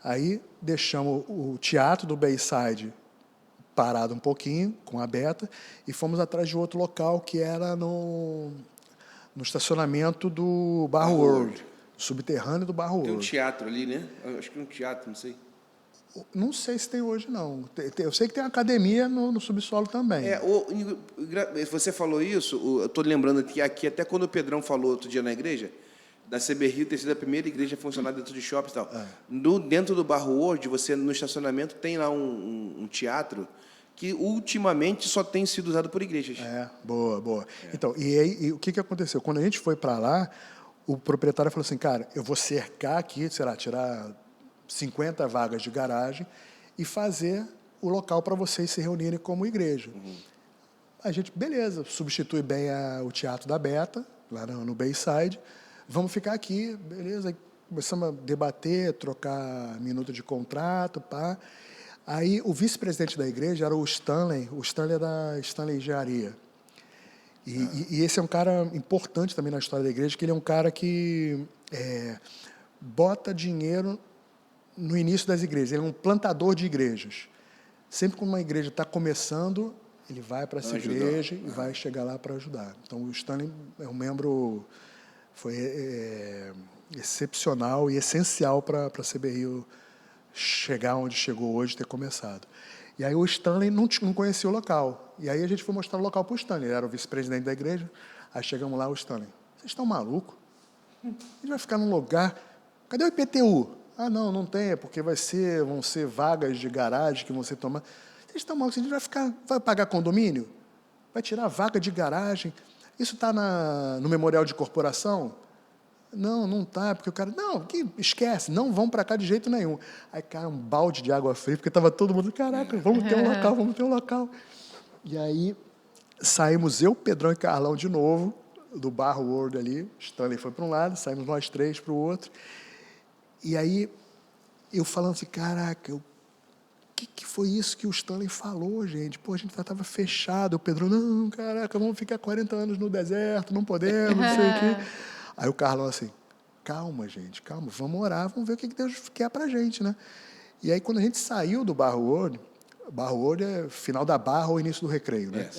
Aí, deixamos o teatro do Bayside parado um pouquinho, com a Beta, e fomos atrás de outro local que era no estacionamento do Bar World, subterrâneo do Bar World. Tem um teatro ali, né? Acho que é um teatro, não sei. Não sei se tem hoje, não. Eu sei que tem uma academia no subsolo também. Você falou isso, eu estou lembrando que aqui, até quando o Pedrão falou outro dia na igreja, da CB Rio ter sido a primeira igreja a funcionar dentro de shopping e tal. Dentro do Bar World, você, no estacionamento, tem lá um teatro que ultimamente só tem sido usado por igrejas. Boa. Então, e o que aconteceu? Quando a gente foi para lá, o proprietário falou assim, cara, eu vou cercar aqui, tirar 50 vagas de garagem e fazer o local para vocês se reunirem como igreja. A gente, beleza, substitui bem o teatro da Beta, lá no Bayside, vamos ficar aqui, beleza, começamos a debater, trocar minuto de contrato, pá. Aí o vice-presidente da igreja era o Stanley é da Stanley Engenharia. E esse é um cara importante também na história da igreja, que ele é um cara que bota dinheiro no início das igrejas. Ele é um plantador de igrejas. Sempre que uma igreja está começando, ele vai para essa igreja e vai chegar lá para ajudar. Então, o Stanley é um membro, foi excepcional e essencial para a CB Rio chegar onde chegou hoje, ter começado. E aí o Stanley não conhecia o local. E aí a gente foi mostrar o local para o Stanley. Ele era o vice-presidente da igreja. Aí chegamos lá, o Stanley, vocês estão malucos? A gente vai ficar num lugar... Cadê o IPTU? Ah, não tem, é porque vão ser vagas de garagem que vão ser tomadas. Vocês estão malucos? A gente vai pagar condomínio? Vai tirar vaga de garagem? Isso está no memorial de corporação? Não está, porque o cara... Não, esquece, não vão para cá de jeito nenhum. Aí, cara, um balde de água fria, porque estava todo mundo... Caraca, vamos ter um local. E aí, saímos eu, Pedrão e Carlão de novo, do Bar World ali, Stanley foi para um lado, saímos nós três para o outro. E aí, eu falando assim, caraca, o que foi isso que o Stanley falou, gente? Pô, a gente estava fechado. O Pedro, não, caraca, vamos ficar 40 anos no deserto, não podemos, não sei o quê. Aí o Carlão assim, calma, gente, calma, vamos orar, vamos ver o que Deus quer pra gente, né? E aí, quando a gente saiu do Bar World é final da Barra ou início do Recreio, né?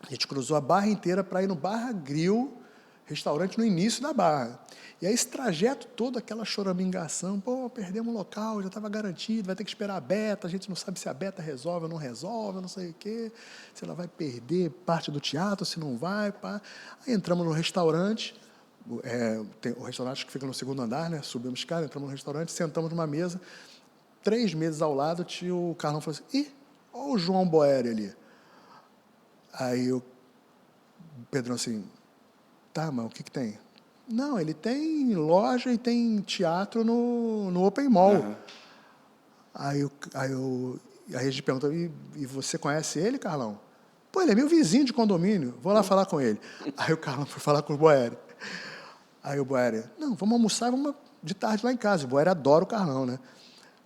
A gente cruzou a Barra inteira para ir no Barra Grill, restaurante no início da Barra. E aí esse trajeto todo, aquela choramingação, pô, perdemos o local, já estava garantido, vai ter que esperar a beta, a gente não sabe se a beta resolve ou não resolve, não sei o quê, se ela vai perder parte do teatro, se não vai, pá. Aí entramos no restaurante, tem o restaurante que fica no segundo andar, né? Subimos escada, entramos no restaurante, sentamos numa mesa, 3 meses ao lado, o Carlão falou assim, ih, olha o João Boeri ali. Aí o Pedrão assim, tá, mas o que tem? Não, ele tem loja e tem teatro no Open Mall. Uhum. Aí a gente perguntou, e você conhece ele, Carlão? Pô, ele é meu vizinho de condomínio, vou lá falar com ele. Aí o Carlão foi falar com o Boeri. Aí o Boeri, não, vamos almoçar e vamos de tarde lá em casa. O Boeri adora o Carlão, né?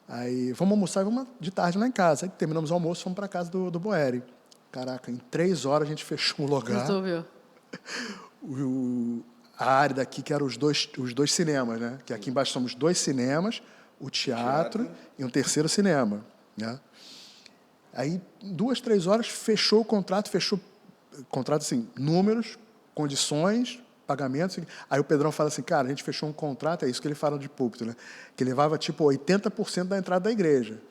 Aí, vamos almoçar e vamos de tarde lá em casa. Aí terminamos o almoço, fomos para casa do Boeri. Caraca, em 3 horas a gente fechou um lugar. Resolveu. A área daqui, que eram os dois cinemas, né? Que aqui embaixo somos 2 cinemas, o teatro e um terceiro cinema, né? Aí, 2, 3 horas, fechou o contrato, assim, números, condições, pagamentos. Aí o Pedrão fala assim, cara, a gente fechou um contrato, é isso que ele fala de púlpito, né? Que levava, tipo, 80% da entrada da igreja.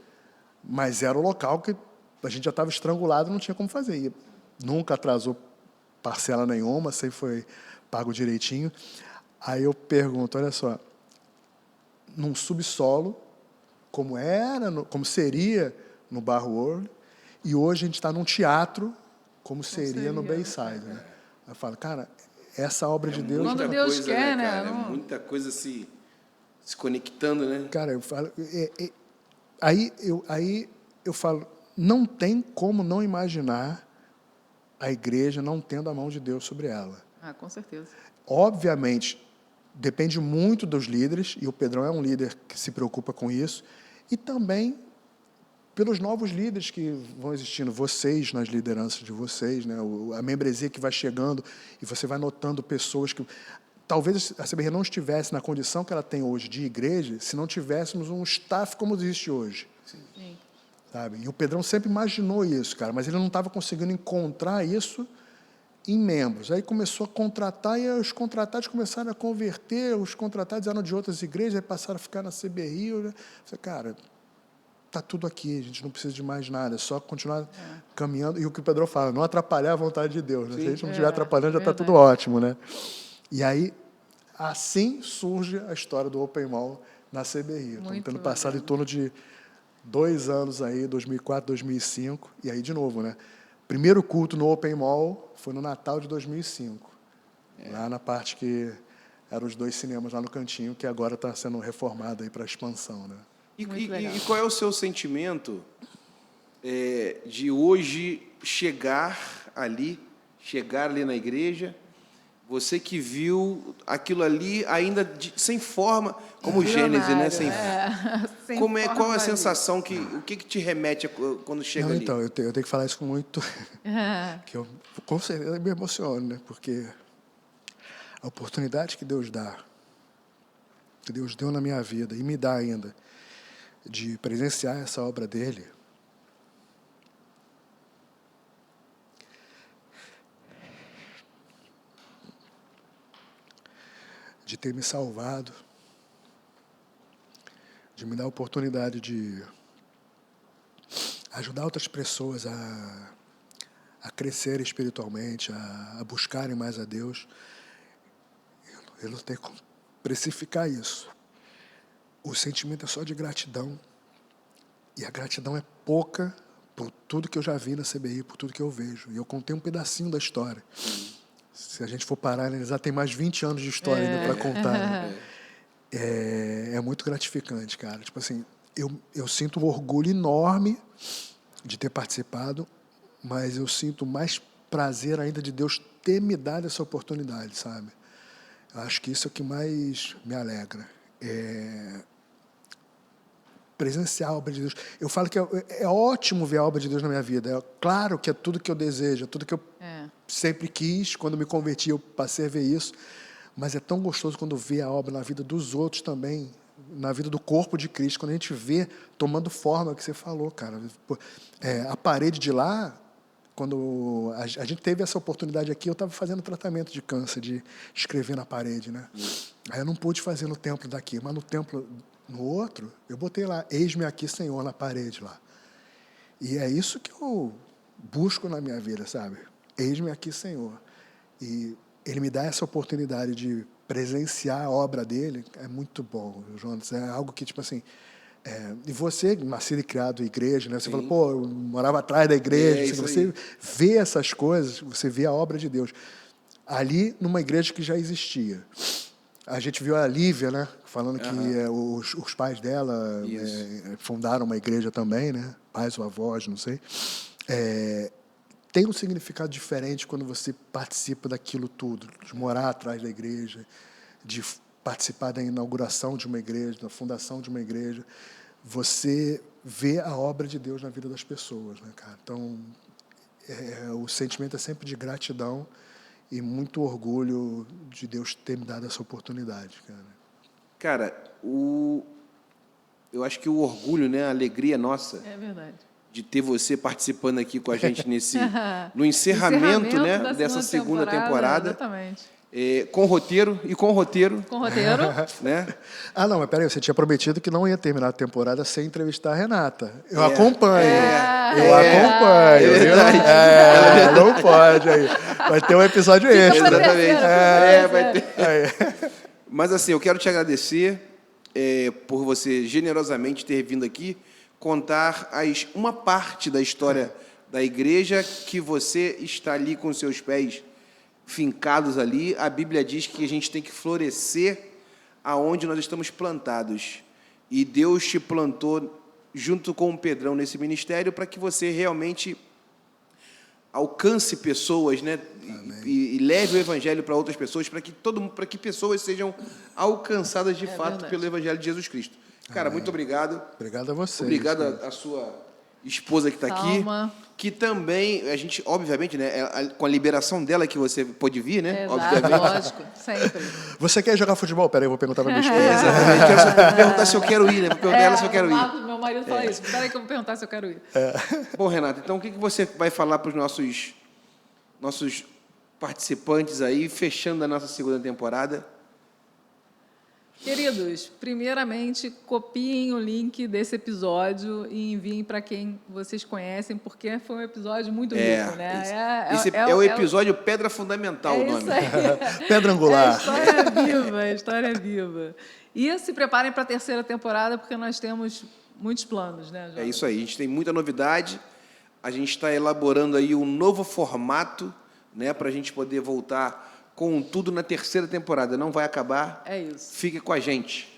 Mas era o local que a gente já estava estrangulado, não tinha como fazer. E nunca atrasou parcela nenhuma, sempre foi pago direitinho. Aí eu pergunto, olha só, num subsolo, como seria no Bar World, e hoje a gente está num teatro, como seria no Bayside. Né? Eu falo, cara, essa obra de Deus... Quando Deus coisa, quer, né? Cara? É muita coisa se conectando, né? Cara, eu falo... Aí eu falo, não tem como não imaginar a igreja não tendo a mão de Deus sobre ela. Ah, com certeza. Obviamente, depende muito dos líderes, e o Pedrão é um líder que se preocupa com isso, e também pelos novos líderes que vão existindo, vocês nas lideranças de vocês, né? A membresia que vai chegando, e você vai notando pessoas que... Talvez a CBR não estivesse na condição que ela tem hoje de igreja, se não tivéssemos um staff como existe hoje. Sim. Sabe? E o Pedrão sempre imaginou isso, cara, mas ele não estava conseguindo encontrar isso em membros. Aí começou a contratar, e os contratados começaram a converter, os contratados eram de outras igrejas, aí passaram a ficar na CBR. Eu falei, cara, está tudo aqui, a gente não precisa de mais nada, é só continuar caminhando. E o que o Pedrão fala, não atrapalhar a vontade de Deus. Né? Se a gente não estiver atrapalhando, já está tudo ótimo. Né? E aí, assim surge a história do Open Mall na CBR. Estamos tendo passado em torno de 2 anos aí, 2004, 2005, e aí de novo, né? Primeiro culto no Open Mall foi no Natal de 2005, lá na parte que eram os 2 cinemas lá no cantinho, que agora está sendo reformado aí para expansão, né? E qual é o seu sentimento de hoje chegar ali na igreja, você que viu aquilo ali ainda sem forma, como Gênesis, né? Qual é a sensação, o que te remete quando chega ali? Então, eu tenho que falar isso com muito... que eu, com certeza, me emociono, né? Porque a oportunidade que Deus dá, que Deus deu na minha vida, e me dá ainda, de presenciar essa obra dele, de ter me salvado, de me dar a oportunidade de ajudar outras pessoas a crescer espiritualmente, a buscarem mais a Deus. Eu não tenho como precificar isso. O sentimento é só de gratidão. E a gratidão é pouca por tudo que eu já vi na CBI, por tudo que eu vejo. E eu contei um pedacinho da história. Se a gente for parar e analisar, tem mais 20 anos de história ainda para contar. Né? É muito gratificante, cara. Tipo assim, eu sinto um orgulho enorme de ter participado, mas eu sinto mais prazer ainda de Deus ter me dado essa oportunidade, sabe? Eu acho que isso é o que mais me alegra. Presenciar a obra de Deus. Eu falo que é ótimo ver a obra de Deus na minha vida. É claro que é tudo que eu desejo, é tudo que eu sempre quis. Quando me converti, eu passei a ver isso. Mas é tão gostoso quando vê a obra na vida dos outros também, na vida do corpo de Cristo, quando a gente vê tomando forma, que você falou, cara. A parede de lá, quando a gente teve essa oportunidade aqui, eu estava fazendo tratamento de câncer, de escrever na parede, né? Aí eu não pude fazer no templo daqui, mas no templo, no outro, eu botei lá, eis-me aqui, Senhor, na parede lá. E é isso que eu busco na minha vida, sabe? Eis-me aqui, Senhor. E Ele me dá essa oportunidade de presenciar a obra dele, é muito bom, Jonas. É algo que, tipo assim... e você, nascido e criado em igreja, né? Você fala, pô, eu morava atrás da igreja. Você vê essas coisas, você vê a obra de Deus. Ali, numa igreja que já existia. A gente viu a Lívia, né? Falando que os pais dela fundaram uma igreja também, né? Pais ou avós, não sei. Tem um significado diferente quando você participa daquilo tudo, de morar atrás da igreja, de participar da inauguração de uma igreja, da fundação de uma igreja. Você vê a obra de Deus na vida das pessoas, né, cara? Então, o sentimento é sempre de gratidão e muito orgulho de Deus ter me dado essa oportunidade, cara. Cara, eu acho que o orgulho, né, a alegria nossa... É verdade. De ter você participando aqui com a gente no encerramento, né, dessa segunda temporada. Exatamente. Com roteiro. Com roteiro. Né? Não, mas peraí, você tinha prometido que não ia terminar a temporada sem entrevistar a Renata. Eu acompanho. Eu acompanho. É verdade. Não pode aí. Vai ter um episódio extra. Exatamente. Vai ter. Mas assim, eu quero te agradecer por você generosamente ter vindo aqui contar uma parte da história da igreja que você está ali com seus pés fincados ali. A Bíblia diz que a gente tem que florescer aonde nós estamos plantados. E Deus te plantou junto com o Pedrão nesse ministério para que você realmente alcance pessoas, né? E leve o evangelho para outras pessoas, para que pessoas sejam alcançadas de fato pelo evangelho de Jesus Cristo. Cara, muito obrigado. Obrigado a você. Obrigado à sua esposa que está aqui. Que também, a gente, obviamente, né, com a liberação dela que você pôde vir, né? Obviamente. Lógico, sempre. Você quer jogar futebol? Peraí, eu vou perguntar para minha esposa. Exatamente. Quero só perguntar se eu quero ir, né? Vou perguntar ela se eu quero ir. Meu marido fala isso. Peraí que eu vou perguntar se eu quero ir. Bom, Renata, então o que você vai falar para os nossos participantes aí, fechando a nossa segunda temporada? Queridos, primeiramente, copiem o link desse episódio e enviem para quem vocês conhecem, porque foi um episódio muito rico, né? Esse é o episódio Pedra Fundamental, o nome. Isso aí. Pedra Angular. História viva. E se preparem para a terceira temporada, porque nós temos muitos planos, né, João? É isso aí, a gente tem muita novidade, a gente está elaborando aí um novo formato, né, para a gente poder voltar com tudo na terceira temporada. Não vai acabar. É isso. Fique com a gente.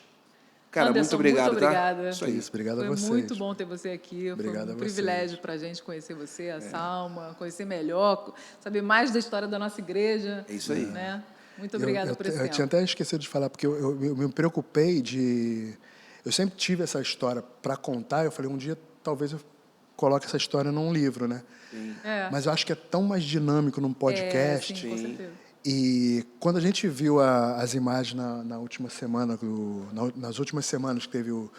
Cara, Anderson, muito obrigado, muito obrigada. Tá? Isso aí. Obrigado a vocês. Foi muito bom ter você aqui. Obrigado foi um privilégio para a gente conhecer você, a Salma, conhecer melhor, saber mais da história da nossa igreja. É isso aí. Né? Muito obrigada por esse tempo. Eu tinha até esquecido de falar, porque eu me preocupei de... Eu sempre tive essa história para contar. Eu falei, um dia talvez eu coloque essa história num livro, né? Mas eu acho que é tão mais dinâmico num podcast. Sim, com certeza. E quando a gente viu as imagens na última semana, nas últimas semanas que teve o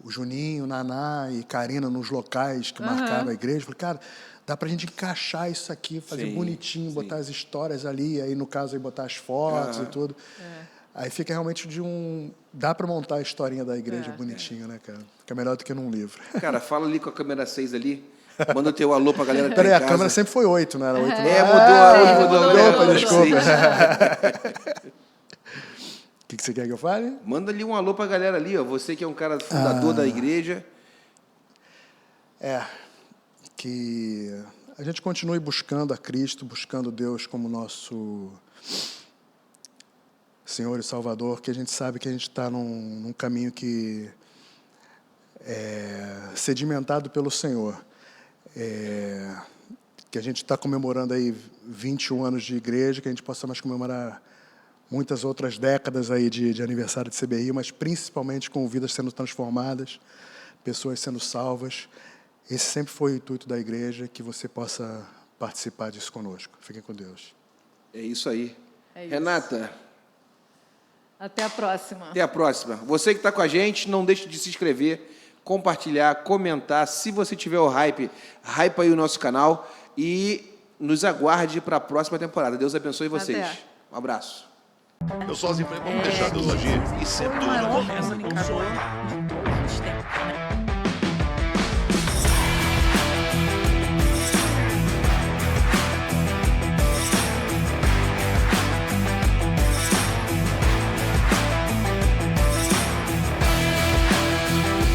Juninho, Naná e Karina nos locais que marcaram a igreja, eu falei, cara, dá pra gente encaixar isso aqui, fazer bonitinho, botar as histórias ali, aí no caso aí botar as fotos e tudo. Aí fica realmente dá pra montar a historinha da igreja bonitinho, né, cara? Fica melhor do que num livro. Cara, fala ali com a câmera 6 ali. Manda o teu alô pra galera que Peraí, tá em a casa. câmera sempre foi 8, não era 8? Mudou. Desculpa. O que você quer que eu fale? Manda ali um alô pra galera ali, ó. Você que é um cara fundador da igreja. Que a gente continue buscando a Cristo, buscando Deus como nosso Senhor e Salvador, que a gente sabe que a gente está num caminho que é sedimentado pelo Senhor. que a gente está comemorando aí 21 anos de igreja, que a gente possa mais comemorar muitas outras décadas aí de aniversário de CBI, mas principalmente com vidas sendo transformadas, pessoas sendo salvas. Esse sempre foi o intuito da igreja, que você possa participar disso conosco. Fiquem com Deus. É isso aí. É isso. Renata, Até a próxima. até a próxima. Você que está com a gente, não deixe de se inscrever, compartilhar, comentar. Se você tiver o hype aí o nosso canal e nos aguarde para a próxima temporada. Deus abençoe vocês. Até. Um abraço. Eu sozinho falei, vamos deixar Deus agir. E sempre Foi o maior começa com comunicador sonho.